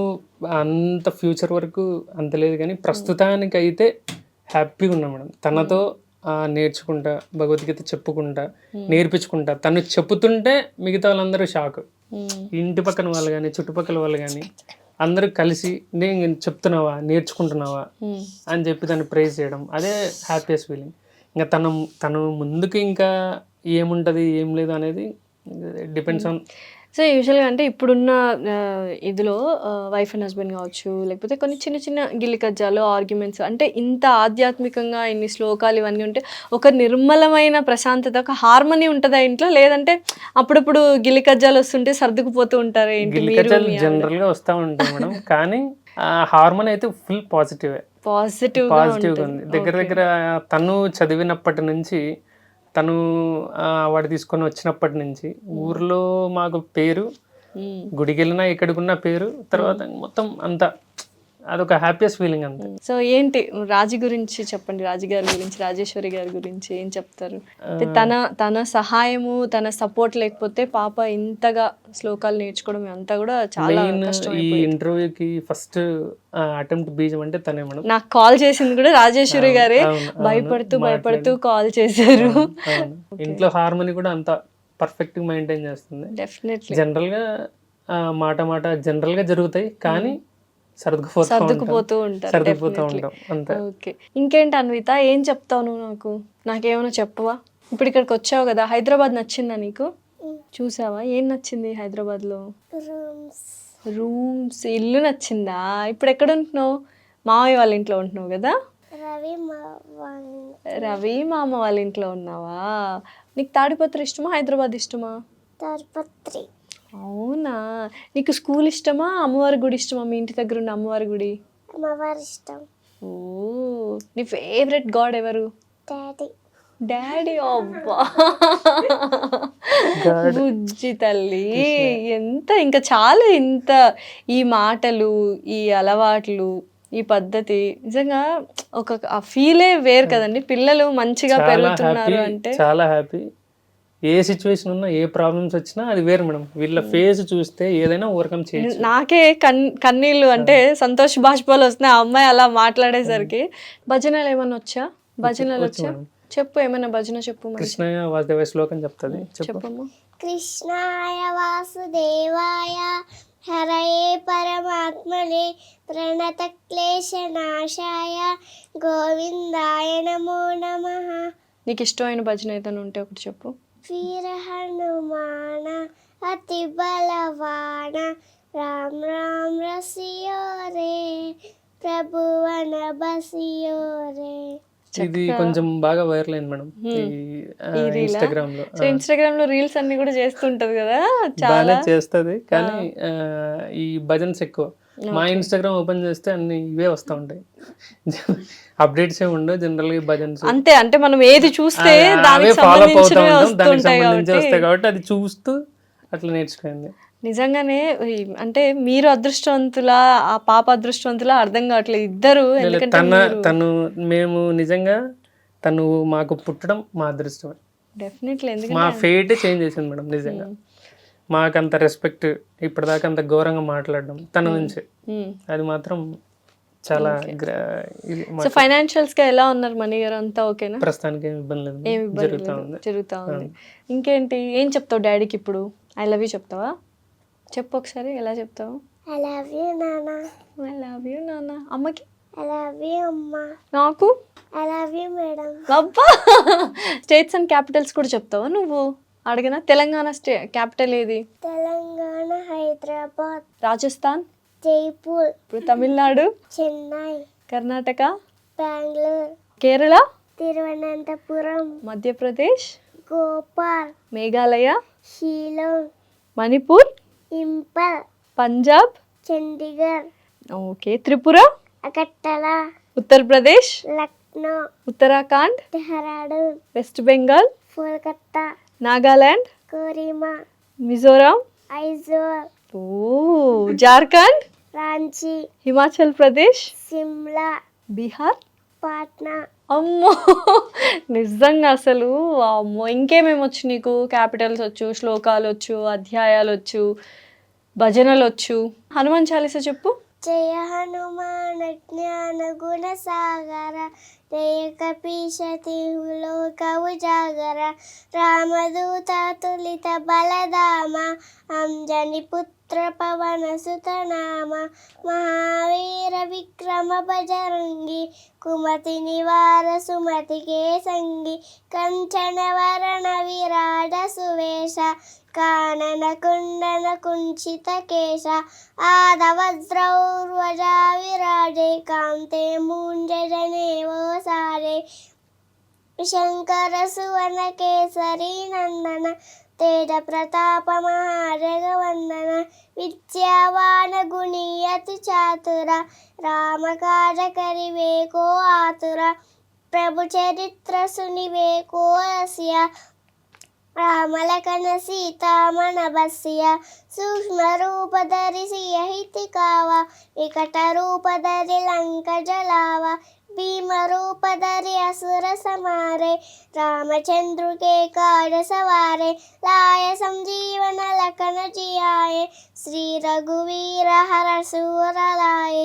అంత ఫ్యూచర్ వరకు అంత లేదు, కానీ ప్రస్తుతానికి అయితే హ్యాపీగా ఉన్నాం మేడం. తనతో నేర్చుకుంటా, భగవద్గీత చెప్పుకుంటా, నేర్పించుకుంటా. తను చెప్పుతుంటే మిగతా వాళ్ళందరూ షాక్. ఇంటి పక్కన వాళ్ళు కానీ చుట్టుపక్కల వాళ్ళు కానీ అందరూ కలిసి నేను చెప్తున్నావా, నేర్చుకుంటున్నావా అని చెప్పి దాన్ని ప్రైజ్ చేయడం, అదే హ్యాపీయెస్ట్ ఫీలింగ్. ఇంకా తను ముందుకు ఇంకా ఏముంటుంది ఏం లేదు అనేది డిపెండ్స్ ఆన్. సో యూజువల్గా ఇప్పుడున్న ఇదిలో వైఫ్ అండ్ హస్బెండ్ కావచ్చు, లేకపోతే కొన్ని చిన్న చిన్న గిల్లి కజ్జాలు, ఆర్గ్యుమెంట్స్, ఇంత ఆధ్యాత్మికంగా ఇన్ని శ్లోకాలు ఇవన్నీ ఉంటే ఒక నిర్మలమైన ప్రశాంతత, ఒక హార్మనీ ఉంటుందా ఇంట్లో? లేదంటే అప్పుడప్పుడు గిల్లి కజ్జాలు వస్తుంటే సర్దుకుపోతూ ఉంటారు? జనరల్ గా వస్తూ ఉంటాయి మేడం, కానీ హార్మోన్ అయితే ఫుల్ పాజిటివ్ గా ఉంది. దగ్గర తను చదివినప్పటి నుంచి, తను అవార్డు తీసుకొని వచ్చినప్పటి నుంచి ఊర్లో మాకు పేరు, గుడికి వెళ్ళినా ఎక్కడికున్నా పేరు. తర్వాత మొత్తం అంతా అదొక హ్యాపీయెస్ట్ ఫీలింగ్ అంతే. సో ఏంటి రాజీ గురించి చెప్పండి, రాజీ గారి గురించి, రాజేశ్వరి గారి గురించి ఏం చెప్తారు? తన సహాయము, తన సపోర్ట్ లేకపోతే పాప ఇంతగా శ్లోకాలు నేర్చుకోవడం అంతా కూడా చాలా కష్టం. ఈ ఇంటర్వ్యూకి ఫస్ట్ అటెంప్ట్ బీజం అంటే తనే మేడం. నాకు కాల్ చేసింది కూడా రాజేశ్వరి గారే, భయపడుతూ కాల్ చేశారు. ఇంట్లో హార్మోని కూడా అంత పర్ఫెక్ట్ గా మెయింటైన్ చేస్తుంది. డెఫినెట్లీ జనరల్ గా మాట జనరల్ గా జరుగుతాయి, కానీ సర్దుకుపోతూ ఉంటారు. ఓకే, ఇంకేంటి అన్విత, ఏం చెప్తావు నువ్వు? నాకేమైనా చెప్పవా? ఇప్పుడు ఇక్కడికి వచ్చావు కదా, హైదరాబాద్ నచ్చిందా నీకు? చూసావా ఏం నచ్చింది హైదరాబాద్ లో? రూమ్స్, ఇల్లు నచ్చిందా? ఇప్పుడు ఎక్కడ ఉంటున్నావు? మామయ్య వాళ్ళ ఇంట్లో ఉంటున్నావు కదా? రవి మామ వాళ్ళ ఇంట్లో ఉన్నావా? నీకు తాడిపత్రి ఇష్టమా, హైదరాబాద్ ఇష్టమా? తాడిపత్రి. అవునా? నీకు స్కూల్ ఇష్టమా, అమ్మవారి గుడి ఇష్టమా? మీ ఇంటి దగ్గర ఉన్న అమ్మవారి గుడి? అమ్మవారి ఇష్టం. ఓ, నీ ఫేవరెట్ గాడ్ ఎవరు? డాడీ. అబ్బా బుజ్జి తల్లి, ఇంకా చాలా ఈ మాటలు, ఈ అలవాట్లు, ఈ పద్ధతి నిజంగా ఒక ఫీలే వేరు కదండి. పిల్లలు మంచిగా పెరుగుతున్నారు అంటే చాలా హ్యాపీ. ఏ సిచ్యువేషన్ ఉన్నా, ఏ ప్రాబ్లమ్స్ వచ్చినా అది వేరు మేడం. వీళ్ళ ఫేస్ చూస్తే ఏదైనా ఓవర్కమ్ చేయొచ్చు. నాకే కన్నీళ్ళు, సంతోష బాష్పాలు వస్తున్నాయి ఆ అమ్మాయి అలా మాట్లాడేసరికి. భజనలు ఏమన్నా వచ్చా? భజనలు వచ్చా? చెప్పు ఏమైనా భజన చెప్పు మరి. కృష్ణయ్య వాసుదేవ శ్లోకం చెప్తుంది, చెప్పు. చెప్పమ్మా. కృష్ణాయ వాసుదేవాయ హరయే పరమాత్మనే ప్రణతక్లేశనాశాయ గోవిందాయ నమో నమః. నీకు ఇష్టమైన భజన ఏదైనా ఉంటే ఒకటి చెప్పు. వీర హనుమాన అతి బలవాన రామ రామ రసియో రే ప్రభువన బసియో రే. ఇది కొంచెం బాగా వైరల్ అయింది మేడం ఇన్స్టాగ్రామ్ లో. సో ఇన్స్టాగ్రామ్ లో రీల్స్ అన్ని కూడా చేస్తుంటది కదా, బాగానే చేస్తుంది కానీ ఈ భజన్స్ ఎక్కువ. మా ఇన్స్టాగ్రామ్ ఓపెన్ చేస్తే అన్ని ఇవే వస్తూ ఉంటాయి, అప్డేట్స్ ఏమి ఉండవు. జనరల్ గా భజన్స్ అంతే, అంటే మనం ఏది చూస్తే దానికి ఫాలో అప్ అవుతా సంబంధించినవే ఉంటాం, దానికి వస్తుంటాయి సంబంధించి వస్తాయి కాబట్టి. కాబట్టి అది చూస్తూ అట్లా నేర్చుకుంది. నిజంగానే అంటే మీరు అదృష్టవంతులా ఆ పాప అదృష్టవంతులా అర్థం కావట్లేదు ఇద్దరు. ఎందుకంటే తను మేము నిజంగా తను మాకు పుట్టడం మా అదృష్టం. డెఫినెట్లీ, మా ఎందుకంటే ఫేట్ చేంజ్ చేసింది మేడం నిజంగా. మాకంత రెస్పెక్ట్ ఇప్పటిదాకా అంత ఘోరంగా మాట్లాడడం తన నుంచి, అది మాత్రం చాలా సో ఫైనాన్షియల్స్ గా ఎలా ఉన్నారు మనీ గారు? అంతా ఓకేనా? ప్రస్తుతానికి ఏమి ఇబ్బంది లేదు, ఏమి ఇబ్బంది జరుగుతూ లేదు, ఉంది. జరుగుతా ఉంది. ఇంకేంటి, ఏం చెప్తావు డాడీకి ఇప్పుడు? ఐ లవ్ యూ చెప్తావా? చెప్పు ఒకసారి, ఎలా చెప్తావు? ఐ లవ్ యూ నాన్న. ఐ లవ్ యూ నాన్న. అమ్మకి? ఐ లవ్ యూ అమ్మ. నాకు? I love you madam. అబ్బా, స్టేట్స్ అండ్ క్యాపిటల్స్ కూడా చెప్తావా నువ్వు? అడిగినా. తెలంగాణ క్యాపిటల్ ఏది? తెలంగాణ హైదరాబాద్. రాజస్థాన్? జైపూర్. ఇప్పుడు తమిళనాడు? చెన్నై. కర్ణాటక? బెంగళూరు. కేరళ? తిరువనంతపురం. మధ్యప్రదేశ్? గోపాల్. మేఘాలయ? షిలాంగ్. మణిపూర్? ఇంపల్. పంజాబ్? చండీగఢ్. ఓకే. త్రిపుర? అగర్తల. ఉత్తరప్రదేశ్? లక్నో. ఉత్తరాఖండ్? డెహ్రాడూన్. వెస్ట్ బెంగాల్? కోల్కత్తా. నాగాలాండ్? కోహిమా. మిజోరాం? ఐజోల్. ఓ, జార్ఖండ్? రాంచీ. హిమాచల్ ప్రదేశ్? సిమ్లా. బీహార్? పాట్నా. అమ్మో, నిజంగా అసలు అమ్మో. ఇంకేమేమి వచ్చు నీకు? క్యాపిటల్స్ వచ్చు, శ్లోకాలు వచ్చు, అధ్యాయాలు వచ్చు, భజనలు వచ్చు. హనుమాన్ చాలీసా చెప్పు. జయ హనుమాన జ్ఞాన గుణ సాగర జయ కపీశతి లోక ఉజాగర రామదూత తులిత బలదామ అంజని పుత్ర పవన సుతనామ మహావీర విక్రమ బజరంగి కుమతి నివార సుమతి కేసంగి కంచన వరణ విరాజ సువేశ కానన కుండన కుంచిత కేశ ఆదవజ్రౌర్వజా విరాజే కాంతే మూంజనే ఓసారే శంకర సువన కేసరి నందన తేజ ప్రతాప మహాజగవందన విద్యావాన గుణీయతి చాతుర రామకాజ కరివేకో ఆతుర ప్రభు చరిత్ర సునివేకో రస్య రామలకన సీతామణ బస్య సూక్ష్మ రూపధరి సియహితి కావ వికట రూపధరి లంక జలావ భీమ రూపధరి అసుర సమారే రామచంద్రుకే కాజ సవారే లాయ సంజీవన లకన జియాయే శ్రీ రఘువీర హర సూర లాయే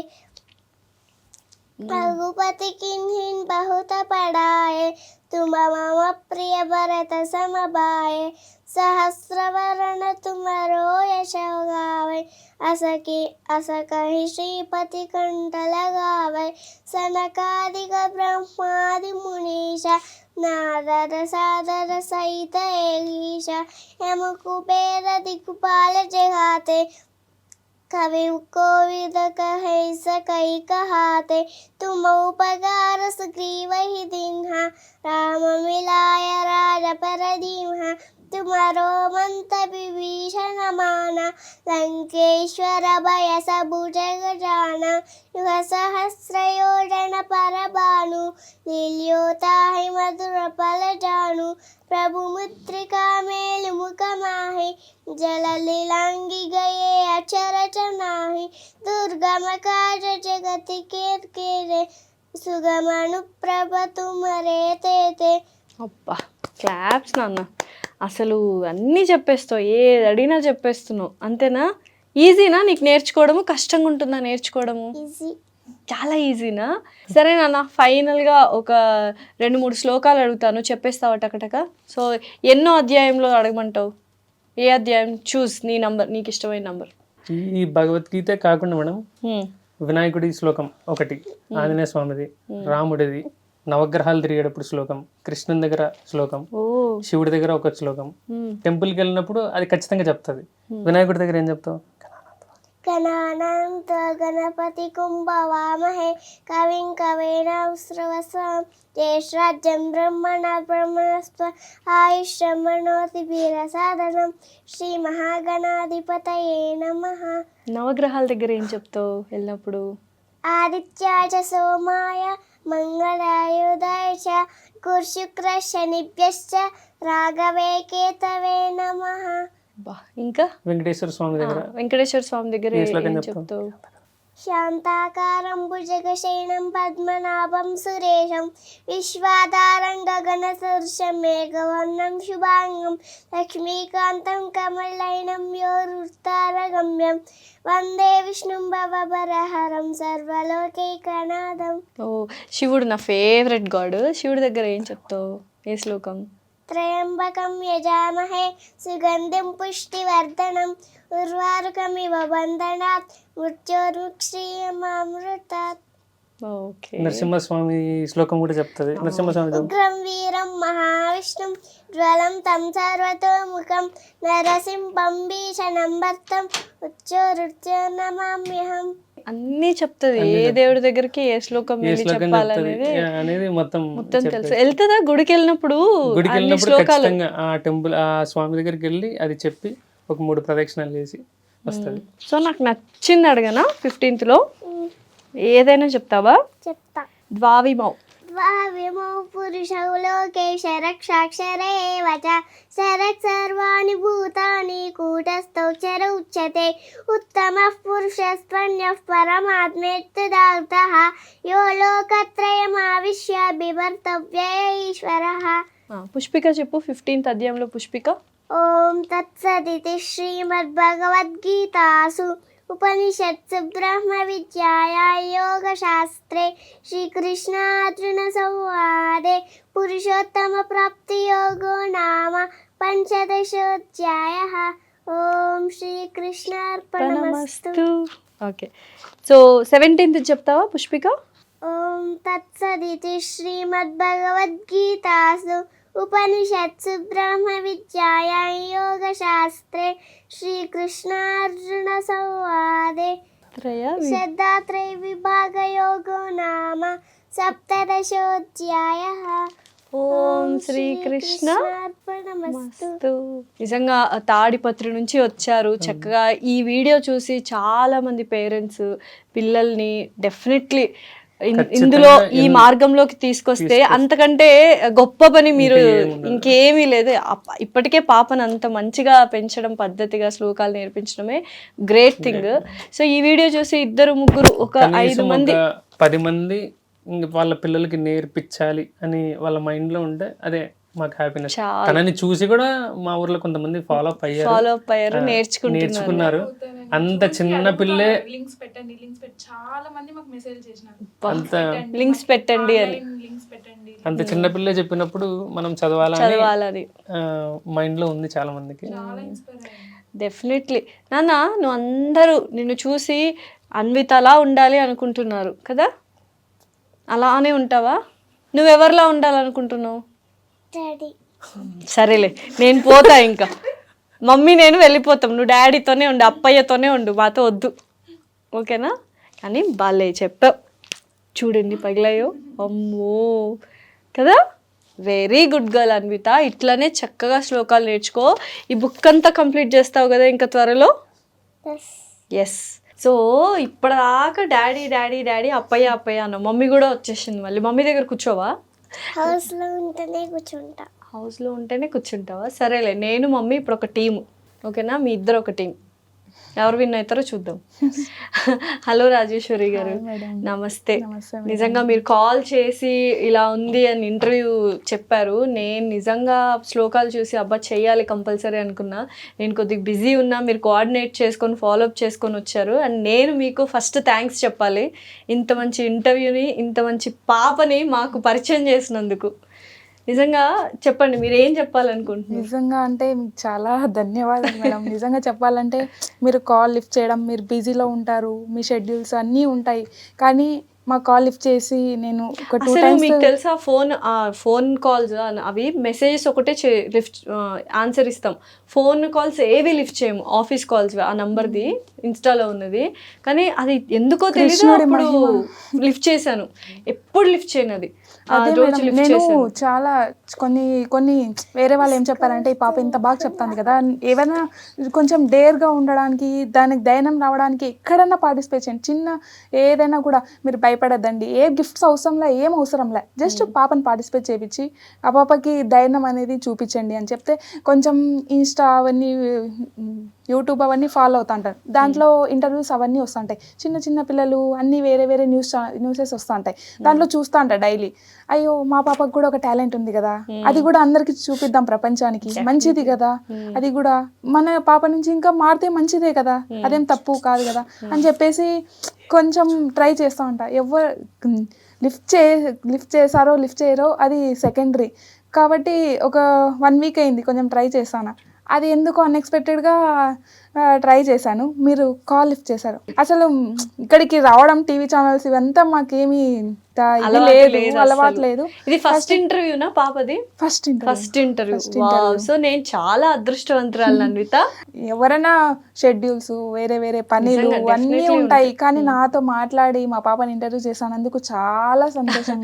रघुपति किन्हिन बहुत पढ़ाए तुम मम प्रिय भरत समभाए सहस्र वरण तुमरो यश गावे अस कहि श्रीपति कंठ लगावे सनकादिक ब्रह्मादि मुनीषा नारद सादर सहित एगीशा यम कुबेर दिक्पाल जगाते कवि कोविद कहे सकई कहाते तुम उपकार सुग्रीव ही दीन्हा राम मिलाय राज पर दीन्हा तुम्हारो मंत विभीषण माना लंकेश्वर भय सबु जग जाना युग सहस्र योजन पर भानु लील्योताहि मधुर फल जानु प्रभु मुद्रिका मेल मुख माहि जल लीलांगी गए अचर चनाहि दुर्गम काज जगति केरे सुगम अनुप्रभ तुमरे ते. అబ్బా, క్లాప్స్ నాన్న. అసలు అన్నీ చెప్పేస్తావు, ఏది అడిగినా చెప్పేస్తున్నావు. అంతేనా? ఈజీనా నీకు నేర్చుకోవడము? కష్టంగా ఉంటుందా నేర్చుకోవడము? ఈజీ. చాలా ఈజీనా? సరే నాన్న, ఫైనల్గా ఒక 2-3 శ్లోకాలు అడుగుతాను, చెప్పేస్తావా టకటక? సో ఎన్నో అధ్యాయంలో అడగమంటావు? ఏ అధ్యాయం? చూస్ నీ నంబర్, నీకు ఇష్టమైన నంబర్. ఈ భగవద్గీత కాకుండా మేడం వినాయకుడి శ్లోకం ఒకటి, ఆంజనేయ స్వామిది, రాముడిది, నవగ్రహాలు తిరిగేటప్పుడు శ్లోకం, కృష్ణుని దగ్గర శ్లోకం, ఓ శివుడి దగ్గర ఒక శ్లోకం. టెంపుల్కి వెళ్ళినప్పుడు అది ఖచ్చితంగా చెప్తుంది. వినాయకుడి దగ్గర ఏం చెప్తావు? గణానాంత గణపతి కుంభవామహే కవిం కవేనాశ్రవస్వం జ్యేష్ఠరాజ్యం బ్రహ్మణ బ్రహ్మణస్వ ఆయుష్యమనోతి వీరసాధనం శ్రీ మహాగణాధిపతయే నమః. నవగ్రహాల దగ్గర ఏం చెప్తావు వెళ్ళినప్పుడు? ఆదిత్యాయ చ సోమాయ మంగళాయుధాయ చ గురుశుక్ర శనిభ్యశ్చ రాఘవే కేతవే నమః. బా, ఇంకా వెంకటేశ్వర స్వామి దగ్గర వెంకటేశ్వర స్వామి దగ్గర ఏ శ్లోకం ఏం చెప్తావు? చెప్తావు? శాంతాకారం భుజగశయనం పద్మనాభం సురేశం విశ్వాధారం గగనసదృశం మేఘవర్ణం శుభాంగం లక్ష్మీకాంతం కమలనయనం యోరుత్తారగమ్యం వందే విష్ణుం భవభరహరం సర్వలోకైకనాథం. ఓ, శివుడు నా ఫేవరెట్ గాడ్. శివుడి దగ్గర ఏం చెప్తావు? ఏ శ్లోకం? త్రయంబకం యజామహే సుగంధిం పుష్టివర్ధనం ఉర్వారుకమివ బంధనాత్ మృత్యోర్ముక్షీయమామృతాత్. ఓకే. నరసింహస్వామి శ్లోకం కూడా చెప్తుంది. నరసింహస్వామి చెప్తావు. ఉగ్రం వీరం మహావిష్ణుం జ్వలం తం సర్వతోముఖం నరసింహం భీషణం భర్తం ఉచ్చోరుచ్చోర్నమామ్యహం. అన్నీ చెప్తుంది. ఏ దేవుడి దగ్గరికి ఏ శ్లోకం ఏ వెళ్ళి శ్లోకం చెప్పాలనేది చెప్తుంది అనేది మొత్తం తెలుసు. వెళ్తుందా గుడికి వెళ్ళినప్పుడు? గుడికి అన్ని వెళ్ళినప్పుడు శ్లోకాలు. ఖచ్చితంగా ఆ టెంపుల్ ఆ స్వామి దగ్గరికి వెళ్ళి అది చెప్పి ఒక 3 ప్రదక్షిణాలు చేసి వస్తుంది. సో నాకు నచ్చింది అడగనా? 15th లో ఏదైనా చెప్తావా? చెప్తా. ద్వావిమౌ. ద్వావిమౌ పురుషౌ లోకేశ రక్షాక్షరే ఏవ చ శరక్ సర్వాణి భూతాని కూటస్థౌక్షర ఉచ్యతే ఉత్తమః పురుషస్త్వన్యః పరమాత్మేత్యదార్థః యో లోకత్రయమావిశ్య బిభర్తవ్య ఈశ్వరః. పుష్పిక చెప్పు. 15th అధ్యాయంలో పుష్పిక. ఓం తత్సదితి శ్రీమద్భగవద్గీతాసు ఉపనిషత్సు బ్రహ్మ విద్యాయాం యోగశాస్త్రే శ్రీకృష్ణార్జున సంవాదే పురుషోత్తమ ప్రాప్తి యోగో నామ పంచదశోధ్యాయః. ఓం శ్రీకృష్ణార్పణమస్తు. ఓకే. సో 17th చెప్తావా పుష్పిక? ఓం తత్సదితి శ్రీమద్భగవద్గీతాసు ఉపనిషత్సు బ్రహ్మ విద్యాయాం యోగశాస్త్రే శ్రీకృష్ణార్జున సంవాదే శ్రద్ధాత్రయ విభాగ యోగో నామ సప్తదశోధ్యాయః. ఓం శ్రీకృష్ణ అర్పణమస్తు. నిజంగా తాడిపత్రి నుంచి వచ్చారు చక్కగా. ఈ వీడియో చూసి చాలా మంది పేరెంట్స్ పిల్లల్ని డెఫినెట్లీ ఇందులో ఈ మార్గంలోకి తీసుకొస్తే అంతకంటే గొప్ప పని మీరు ఇంకేమీ లేదు. ఇప్పటికే పాపను అంత మంచిగా పెంచడం, పద్ధతిగా శ్లోకాలు నేర్పించడమే గ్రేట్ థింగ్. సో ఈ వీడియో చూసి 2-3 ఒక 5 మంది 10 మంది వాళ్ళ పిల్లలకి నేర్పించాలి అని వాళ్ళ మైండ్ లో ఉంటే అదే మాకు హ్యాపీనెస్. తనని చూసి కూడా మా ఊర్లో కొంతమంది ఫాలో అప్ అయ్యారు, నేర్చుకున్నారు. అంత చిన్న పిల్లే చాలా మంది మాకు మెసేజ్ చేసినారు, అంత లింక్స్ పెట్టండి అని. అంత చిన్న పిల్లే చెప్పినప్పుడు మనం చదవాలని మైండ్ లో ఉంది చాలా మందికి. డెఫినెట్లీ నాన్న, నువ్వు అందరూ నిన్ను చూసి అన్విత అలా ఉండాలి అనుకుంటున్నారు కదా? అలానే ఉంటావా? నువ్వెవరిలా ఉండాలనుకుంటున్నావు? డాడీ. సరేలే, నేను పోతా. ఇంకా మమ్మీ నేను వెళ్ళిపోతాం. నువ్వు డాడీతోనే ఉండు, అప్పయ్యతోనే ఉండు, మాతో వద్దు. ఓకేనా? కానీ బాలే చెప్పావు. చూడండి పగిలాయో, అమ్మో కదా. Very good girl Anvitha. ఇట్లానే చక్కగా శ్లోకాలు నేర్చుకో. ఈ బుక్ అంతా కంప్లీట్ చేస్తావు కదా ఇంకా త్వరలో? ఎస్. సో ఇప్పటిదాకా daddy daddy daddy Appayya Appayya అన్న. మమ్మీ కూడా వచ్చేసింది. మళ్ళీ మమ్మీ దగ్గర కూర్చోవా? హౌస్లో ఉంటేనే కూర్చుంటా. హౌస్లో ఉంటేనే కూర్చుంటావా? సరేలే, నేను మమ్మీ ఇప్పుడు ఒక టీము. ఓకేనా? మీ ఇద్దరు ఒక టీం. ఎవరు విన్ అవుతారో చూద్దాం. హలో రాజేశ్వరి గారు, మేడం. నమస్తే. నమస్తే మేడం. నిజంగా మీరు కాల్ చేసి ఇలా ఉంది అని ఇంటర్వ్యూ చెప్పారు. నేను నిజంగా శ్లోకాలు చూసి అబ్బా చెయ్యాలి కంపల్సరీ అనుకున్నా. నేను కొద్దిగా బిజీ ఉన్నా, మీరు కోఆర్డినేట్ చేసుకొని ఫాలోఅప్ చేసుకొని వచ్చారు. అండ్ నేను మీకు ఫస్ట్ థ్యాంక్స్ చెప్పాలి, ఇంత మంచి ఇంటర్వ్యూని, ఇంత మంచి పాపని మాకు పరిచయం చేసినందుకు. నిజంగా చెప్పండి, మీరు ఏం చెప్పాలనుకుంటున్నారు? నిజంగా అంటే మీకు చాలా ధన్యవాదాలు మేడం. నిజంగా చెప్పాలంటే మీరు కాల్ లిఫ్ట్ చేయడం, మీరు బిజీలో ఉంటారు, మీ షెడ్యూల్స్ అన్నీ ఉంటాయి, కానీ మా కాల్ లిఫ్ట్ చేసి నేను ఒక 2 అసలు times మీకు తెలుసా ఫోన్ కాల్స్ అవి మెసేజెస్ ఒకటే లిఫ్ట్ ఆన్సర్ ఇస్తాం. ఫోన్ కాల్స్ ఏవి లిఫ్ట్ చేయము, ఆఫీస్ కాల్స్ ఆ నంబర్ది ఇన్స్టాలో ఉన్నది. కానీ అది ఎందుకో తెలియదు, కృష్ణుడి అప్పుడు మహిమ. లిఫ్ట్ చేశాను. ఎప్పుడు లిఫ్ట్ చేయను అది. ఆ అదే రోజు మేడం, లిఫ్ట్ నేను చేశాను. చాలా కొన్ని వేరే వాళ్ళు ఏం చెప్పారంటే ఈ పాప ఇంత బాగా చెప్తాను కదా, ఏమైనా కొంచెం డేర్గా ఉండడానికి, దానికి ధైర్యం రావడానికి ఎక్కడైనా పార్టిసిపేట్ చేయండి. చిన్న ఏదైనా కూడా మీరు భయపడద్దండి, ఏ గిఫ్ట్స్ అవసరంలే, ఏం అవసరంలే, జస్ట్ పాపని పార్టిసిపేట్ చేయించి ఆ పాపకి ధైర్యం అనేది చూపించండి అని చెప్తే కొంచెం ఇన్స్టా అవన్నీ, యూట్యూబ్ అవన్నీ ఫాలో అవుతా ఉంటారు. దాంట్లో ఇంటర్వ్యూస్ అవన్నీ వస్తుంటాయి. చిన్న చిన్న పిల్లలు అన్నీ వేరే న్యూసెస్ వస్తూ ఉంటాయి. దాంట్లో చూస్తూ ఉంటాయి డైలీ. అయ్యో మా పాపకు కూడా ఒక టాలెంట్ ఉంది కదా, అది కూడా అందరికి చూపిద్దాం ప్రపంచానికి, మంచిది కదా, అది కూడా మన పాప నుంచి ఇంకా మారితే మంచిదే కదా, అదేం తప్పు కాదు కదా అని చెప్పేసి కొంచెం ట్రై చేస్తూ ఉంటా. ఎవరు లిఫ్ట్ చేశారో లిఫ్ట్ చేయరో అది సెకండరీ. కాబట్టి ఒక 1 week అయింది కొంచెం ట్రై చేస్తాను. అది ఎందుకో అన్ఎక్స్పెక్టెడ్గా ట్రై చేశాను, మీరు కాల్ లిఫ్ట్ చేశారు. అసలు ఇక్కడికి రావడం, టీవీ ఛానల్స్ ఇవంతా మాకేమీ అలవాటు లేదు. ఇది ఫస్ట్ ఇంటర్వ్యూనా పాపది? First interview. సో నేను చాలా అదృష్టవంతురాలు అన్విత. ఎవరైనా షెడ్యూల్స్, వేరే పనులు అన్నీ ఉంటాయి, కానీ నాతో మాట్లాడి మా పాపని ఇంటర్వ్యూ చేశానందుకు చాలా సంతోషం,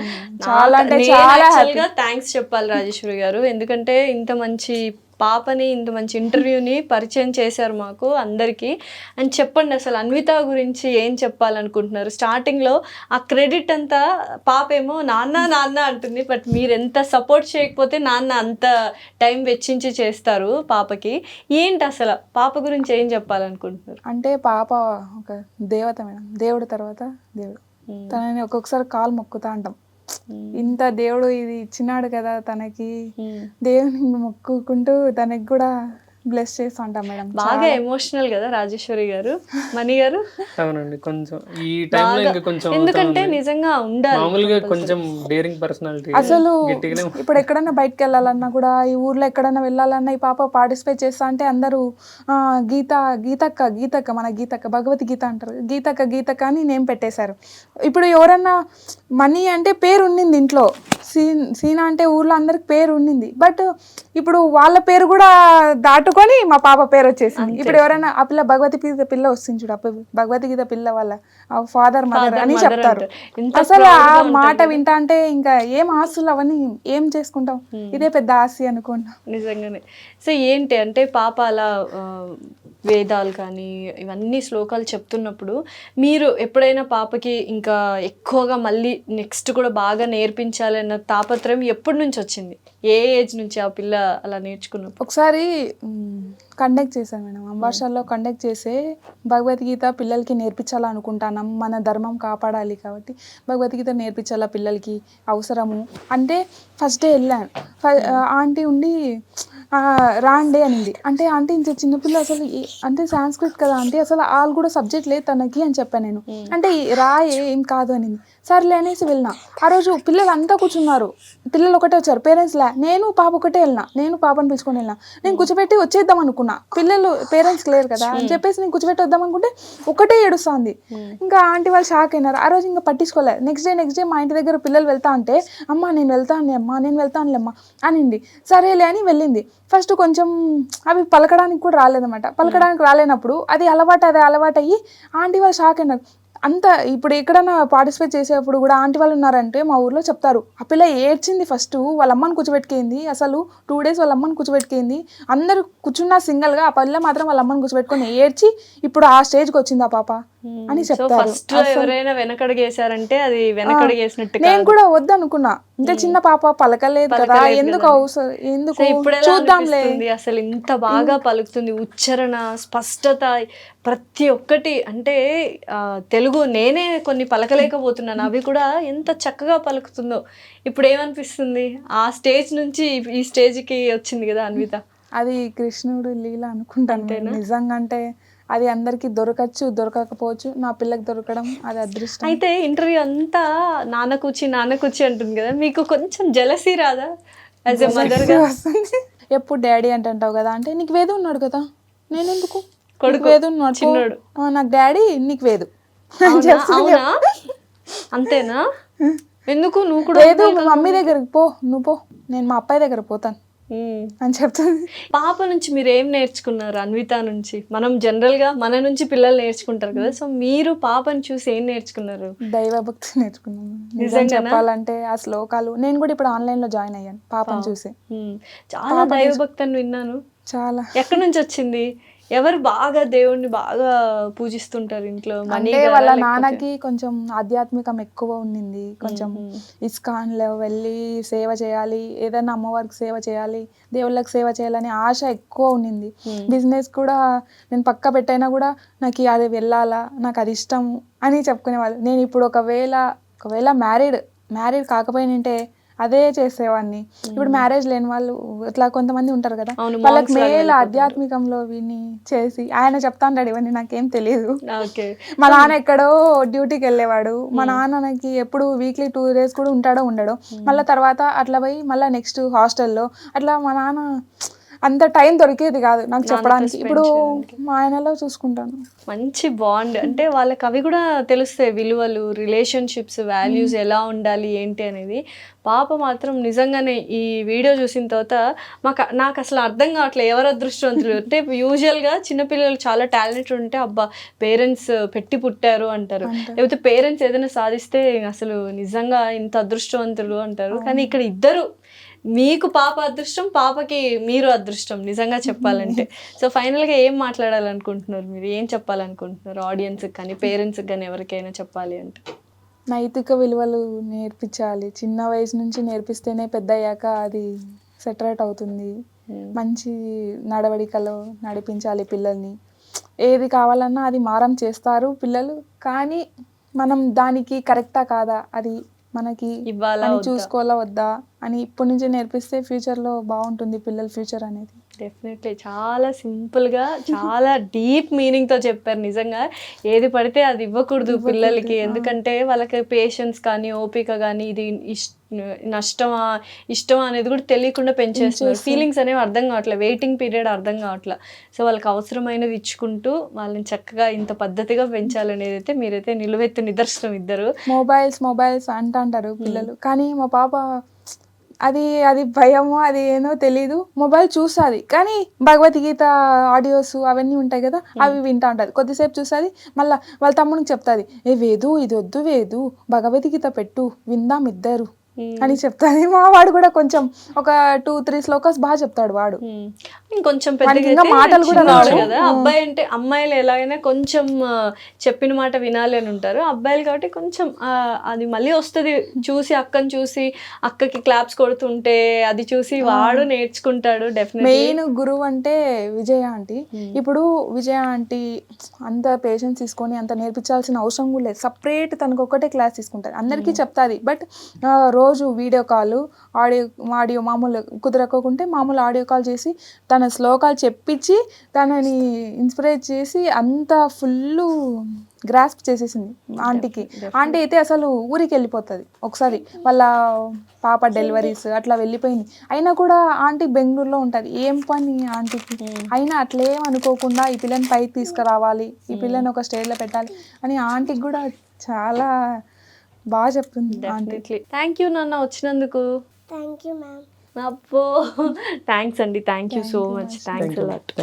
చాలా అంటే చాలా హ్యాపీ. థ్యాంక్స్ చెప్పాలి రాజేశ్వరి గారు, ఎందుకంటే ఇంత మంచి పాపని, ఇంత మంచి ఇంటర్వ్యూని పరిచయం చేశారు మాకు అందరికీ. అని చెప్పండి, అసలు అన్విత గురించి ఏం చెప్పాలనుకుంటున్నారు? స్టార్టింగ్లో ఆ క్రెడిట్ అంతా పాప ఏమో నాన్న అంటుంది, బట్ మీరు ఎంత సపోర్ట్ చేయకపోతే నాన్న అంత టైం వెచ్చించి చేస్తారు పాపకి. ఏంటి అసలు పాప గురించి ఏం చెప్పాలనుకుంటున్నారు? అంటే పాప ఒక దేవత మేడం, దేవుడి తర్వాత దేవుడు. తనని ఒక్కొక్కసారి కాలు మొక్కుతా అంటాం, ఇంత దేవుడు ఇది ఇచ్చినాడు కదా తనకి, దేవుని మొక్కుకుంటూ తనకి కూడా బ్లెస్ చేస్తూ ఉంటాం మేడం. బాగా ఎమోషనల్ కదా రాజేశ్వరి గారు. మణి గారు? అవునండి, కొంచెం ఈ టైంలో ఇంకా కొంచెం, ఎందుకంటే నిజంగా ఉండాలి మామూలుగా కొంచెం డేరింగ్ పర్సనాలిటీ. అసలు ఇప్పుడు ఎక్కడైనా బయటకు వెళ్ళాలన్నా కూడా, ఈ ఊర్లో ఎక్కడైనా వెళ్ళాలన్నా ఈ పాప పార్టిసిపేట్ చేస్తా అంటే అందరూ గీతక్క మన గీతక్క, భగవతి గీత అంటారు, గీతక్క అని నేమ్ పెట్టేశారు. ఇప్పుడు ఎవరన్నా మనీ అంటే పేరు ఉండింది ఇంట్లో, సీనా అంటే ఊర్లో అందరికి పేరు ఉండింది, బట్ ఇప్పుడు వాళ్ళ పేరు కూడా దాటుకొని మా పాప పేరు వచ్చేసింది. ఇప్పుడు ఎవరైనా ఆ పిల్ల భగవతి గీత పిల్ల వస్తుంది చూడు, భగవతి గీత పిల్ల వాళ్ళ ఫాదర్ మదర్ అని చెప్తారు. అసలు ఆ మాట వింటా అంటే ఇంకా ఏం ఆస్తులు అవన్నీ ఏం చేసుకుంటాం, ఇదే పెద్ద ఆస్తి అనుకుంటాం నిజంగానే. సో ఏంటి అంటే పాప అలా వేదాలు కానీ ఇవన్నీ శ్లోకాలు చెప్తున్నప్పుడు మీరు ఎప్పుడైనా పాపకి ఇంకా ఎక్కువగా మళ్ళీ నెక్స్ట్ కూడా బాగా నేర్పించాలి అన్న తాపత్రయం ఎప్పటి నుంచి వచ్చింది? ఏ ఏజ్ నుంచి ఆ పిల్ల అలా నేర్చుకున్నప్పుడు? ఒకసారి కండక్ట్ చేశాను మేడం, అంబార్షాల్లో కండక్ట్ చేసే భగవద్గీత పిల్లలకి నేర్పించాలనుకుంటున్నాం, మన ధర్మం కాపాడాలి కాబట్టి భగవద్గీత నేర్పించాలా పిల్లలకి అవసరము అంటే ఫస్ట్ డే వెళ్ళాను. ఆంటీ ఉండి రాండే అనింది. అంటే ఆంటీ ఇంత చిన్నపిల్ల అసలు అంటే సాంస్క్రిట్ కదా ఆంటీ, అసలు వాళ్ళు కూడా సబ్జెక్ట్ లేదు తనకి అని చెప్పాను నేను. అంటే ఏం కాదు అనింది. సర్లే అనేసి వెళ్ళినా. ఆ రోజు పిల్లలు అంతా కూర్చున్నారు, పిల్లలు ఒకటే వచ్చారు, పేరెంట్స్ నేను పాప ఒకటే వెళ్ళినా, నేను పాపను పిలుచుకొని వెళ్ళినా. నేను కూర్చోబెట్టి వచ్చేద్దాం అనుకున్నా, పిల్లలు పేరెంట్స్ లేరు కదా అని చెప్పేసి నేను కూర్చోబెట్టి వద్దాం అనుకుంటే ఒకటే ఏడుస్తుంది. ఇంకా ఆంటీ వాళ్ళు షాక్ అయినారు. ఆ రోజు ఇంకా పట్టించుకోలేదు. నెక్స్ట్ డే మా ఇంటి దగ్గర పిల్లలు వెళ్తా అంటే అమ్మ నేను వెళ్తానులేమ్మా అనింది. సరేలే అని వెళ్ళింది. ఫస్ట్ కొంచెం అవి పలకడానికి కూడా రాలేదన్నమాట. పలకడానికి రాలేనప్పుడు అది అలవాటు అయ్యి ఆంటీ వాళ్ళు షాక్ అయినారు. అంత ఇప్పుడు ఎక్కడైనా పార్టిసిపేట్ చేసేటప్పుడు కూడా ఆంటీ వాళ్ళు ఉన్నారంటే మా ఊర్లో చెప్తారు, ఆ పిల్ల ఏడ్చింది ఫస్ట్, వాళ్ళ అమ్మని కూర్చోబెట్టుకేయింది, అసలు 2 days వాళ్ళ అమ్మని కూర్చోబెట్టుకేయింది, అందరూ కూర్చున్నా సింగల్గా, ఆ పిల్ల మాత్రం వాళ్ళ అమ్మని కూర్చోబెట్టుకొని ఏడ్చి ఇప్పుడు ఆ స్టేజ్కి వచ్చింది ఆ పాప. అని సో చెప్తారు. ఫస్ట్ లో ఎవరైనా వెనకడుగేసారంటే అది వెనకడుగేసినట్టు నేను కూడా వద్దనుకున్నా, ఇంకా చిన్న పాప పలకలేదు కదా, ఎందుకు అవసరం, ఎందుకు ఇప్పుడు ఎలా చూద్దాంలే. అనిపిస్తుంది అసలు ఇంత బాగా పలుకుతుంది, ఉచ్చారణ స్పష్టత ప్రతి ఒక్కటి. అంటే తెలుగు నేనే కొన్ని పలకలేకపోతున్నాను, అవి కూడా ఎంత చక్కగా పలుకుతుందో. ఇప్పుడు ఏమనిపిస్తుంది ఆ స్టేజ్ నుంచి ఈ స్టేజ్కి వచ్చింది కదా అన్విత? అది కృష్ణుడు లీల అనుకుంటాను నేను. నిజంగా అంటే అది అందరికి దొరకచ్చు, దొరకకపోవచ్చు, నా పిల్లకి దొరకడం అది అదృష్టం. అయితే ఇంటర్వ్యూ అంతా నాన్న కూర్చి అంటుంది కదా, మీకు కొంచెం జలసీ రాదా యాజ్ ఎ మదర్ గా? వస్తుంది. ఎప్పుడు డాడీ అంటావు కదా, అంటే నీకు వేదు ఉన్నాడు కదా, నేను ఎందుకు కొడుకు వేదు ఉన్నాడు చిన్నోడు, నాకు డాడీ నీకు వేదు అవునా? అంతేనా? ఎందుకు నువ్వు కూడా లేదు, మమ్మీ దగ్గరికి పో, నువ్వు పో, నేను మా అబ్బాయి దగ్గర పోతాను అని చెప్తుంది. పాప నుంచి మీరు ఏం నేర్చుకున్నారు? అన్విత నుంచి మనం జనరల్ గా మన నుంచి పిల్లలు నేర్చుకుంటారు కదా, సో మీరు పాపని చూసి ఏం నేర్చుకున్నారు? దైవభక్తి నేర్చుకున్నాను నిజంగా చెప్పాలంటే. ఆ శ్లోకాలు నేను కూడా ఇప్పుడు ఆన్లైన్ లో జాయిన్ అయ్యాను పాపని చూసి. చాలా దైవభక్తి అని విన్నాను. చాలా. ఎక్కడి నుంచి వచ్చింది? ఎవరు బాగా దేవుణ్ణి బాగా పూజిస్తుంటారు ఇంట్లో? అంటే వాళ్ళ నాన్నకి కొంచెం ఆధ్యాత్మికం ఎక్కువ ఉండింది, కొంచెం ఇస్కాన్లో వెళ్ళి సేవ చేయాలి, ఏదైనా అమ్మవారికి సేవ చేయాలి, దేవుళ్ళకి సేవ చేయాలని ఆశ ఎక్కువ ఉండింది. బిజినెస్ కూడా నేను పక్క పెట్టైనా కూడా నాకు అది వెళ్ళాలా, నాకు అది ఇష్టం అని చెప్పుకునేవాళ్ళు. నేను ఇప్పుడు ఒకవేళ మ్యారీడ్ కాకపోయినంటే అదే చేసేవాడిని. ఇప్పుడు మ్యారేజ్ లేని వాళ్ళు ఇట్లా కొంతమంది ఉంటారు కదా, వాళ్ళకి మేల్ ఆధ్యాత్మికంలో విని చేసి ఆయన చెప్తాంటాడు ఇవన్నీ, నాకేం తెలియదు. మా నాన్న ఎక్కడో డ్యూటీకి వెళ్ళేవాడు, మా నాన్నకి ఎప్పుడు వీక్లీ 2 days కూడా ఉంటాడో ఉండడో, మళ్ళీ తర్వాత అట్లా పోయి మళ్ళీ నెక్స్ట్ హాస్టల్లో అట్లా మా నాన్న అంత టైం దొరికేది కాదు నాకు చెప్పడానికి. ఇప్పుడు మా ఆయనలో చూసుకుంటాను. మంచి బాండ్, అంటే వాళ్ళకి అవి కూడా తెలుస్తాయి, విలువలు, రిలేషన్షిప్స్, వాల్యూస్ ఎలా ఉండాలి ఏంటి అనేది. పాప మాత్రం నిజంగానే ఈ వీడియో చూసిన తర్వాత నాకు అసలు అర్థం కావట్లేదు ఎవరు అదృష్టవంతులు అంటే. యూజువల్గా చిన్నపిల్లలు చాలా టాలెంట్ ఉంటే అబ్బా పేరెంట్స్ పెట్టి పుట్టారు అంటారు, లేకపోతే పేరెంట్స్ ఏదైనా సాధిస్తే అసలు నిజంగా ఇంత అదృష్టవంతులు అంటారు. కానీ ఇక్కడ ఇద్దరు, మీకు పాప అదృష్టం, పాపకి మీరు అదృష్టం నిజంగా చెప్పాలంటే. సో ఫైనల్గా ఏం మాట్లాడాలనుకుంటున్నారు మీరు? ఏం చెప్పాలనుకుంటున్నారు ఆడియన్స్కి కానీ పేరెంట్స్కి కానీ ఎవరికైనా చెప్పాలి అంటే? నైతిక విలువలు నేర్పించాలి, చిన్న వయసు నుంచి నేర్పిస్తేనే పెద్ద అయ్యాక అది సెటరేట్ అవుతుంది. మంచి నడవడికలో నడిపించాలి పిల్లల్ని. ఏది కావాలన్నా అది మారం చేస్తారు పిల్లలు, కానీ మనం దానికి కరెక్టా కాదా, అది మనకి అని చూసుకోవాలా వద్దా అని ఇప్పటి నుంచే నేర్పిస్తే ఫ్యూచర్లో బాగుంటుంది పిల్లల ఫ్యూచర్ అనేది. డెఫినెట్లీ చాలా సింపుల్గా చాలా డీప్ మీనింగ్తో చెప్పారు. నిజంగా ఏది పడితే అది ఇవ్వకూడదు పిల్లలకి, ఎందుకంటే వాళ్ళకి పేషెన్స్ కానీ ఓపిక కానీ ఇది ఇష్టమా అనేది కూడా తెలియకుండా పెంచేస్తున్నారు. ఫీలింగ్స్ అనేవి అర్థం కావట్లేదు, వెయిటింగ్ పీరియడ్ అర్థం కావట్లేదు. సో వాళ్ళకి అవసరమైనవి ఇచ్చుకుంటూ వాళ్ళని చక్కగా ఇంత పద్ధతిగా పెంచాలనేది అయితే మీరైతే నిలువెత్తు నిదర్శనం. ఇద్దరు మొబైల్స్ అంటారు పిల్లలు, కానీ మా పాప అది భయమో అది ఏనో తెలీదు, మొబైల్ చూస్తుంది కానీ భగవద్గీత ఆడియోస్ అవన్నీ ఉంటాయి కదా అవి వింటా ఉంటుంది. కొద్దిసేపు చూస్తుంది, మళ్ళీ వాళ్ళ తమ్ముడికి చెప్తుంది, వేదు ఇది వద్దు, వేదు భగవద్గీత పెట్టు విందాం ఇద్దరు అని చెప్తాను. మా వాడు కూడా కొంచెం ఒక 2-3 శ్లోకాస్ బాగా చెప్తాడు వాడు. ఇంకొంచెం పెద్దగా మాటలు కూడా కదా. అబ్బాయి అంటే అమ్మాయిలు ఎలాగైనా కొంచెం చెప్పిన మాట వినాలి అని ఉంటారు, అబ్బాయిలు కాబట్టి కొంచెం అది మళ్ళీ వస్తుంది. చూసి అక్కని చూసి అక్కకి క్లాప్స్ కొడుతుంటే అది చూసి వాడు నేర్చుకుంటాడు. డెఫినెట్లీ మెయిన్ గురువు అంటే విజయ ఆంటీ. ఇప్పుడు విజయ ఆంటీ అంత పేషెన్స్ తీసుకొని అంత నేర్పించాల్సిన అవసరం కూడా లేదు, సపరేట్ తనకు ఒక్కటే క్లాస్ తీసుకుంటారు, అందరికీ చెప్తాది. బట్ రోజు వీడియో కాల్ ఆడియో మామూలు కుదరకోకుంటే మామూలు ఆడియో కాల్ చేసి తన శ్లోకాలు చెప్పించి తనని ఇన్స్పైర్ చేసి అంత ఫుల్ గ్రాస్ప్ చేసేసింది ఆంటీకి. ఆంటీ అయితే అసలు ఊరికి వెళ్ళిపోతుంది ఒకసారి, వాళ్ళ పాప డెలివరీస్ అట్లా వెళ్ళిపోయింది. అయినా కూడా ఆంటీ బెంగళూరులో ఉంటుంది, ఏం పని ఆంటీకి, అయినా అట్లేం అనుకోకుండా ఈ పిల్లని పైకి తీసుకురావాలి, ఈ పిల్లని ఒక స్టేజ్లో పెట్టాలి అని ఆంటీకి కూడా చాలా బాగా చెప్తుంది. థ్యాంక్ యూ నాన్న వచ్చినందుకు. Thank you ma'am. అబ్బో థ్యాంక్స్ అండి, thank you so much, thanks a lot.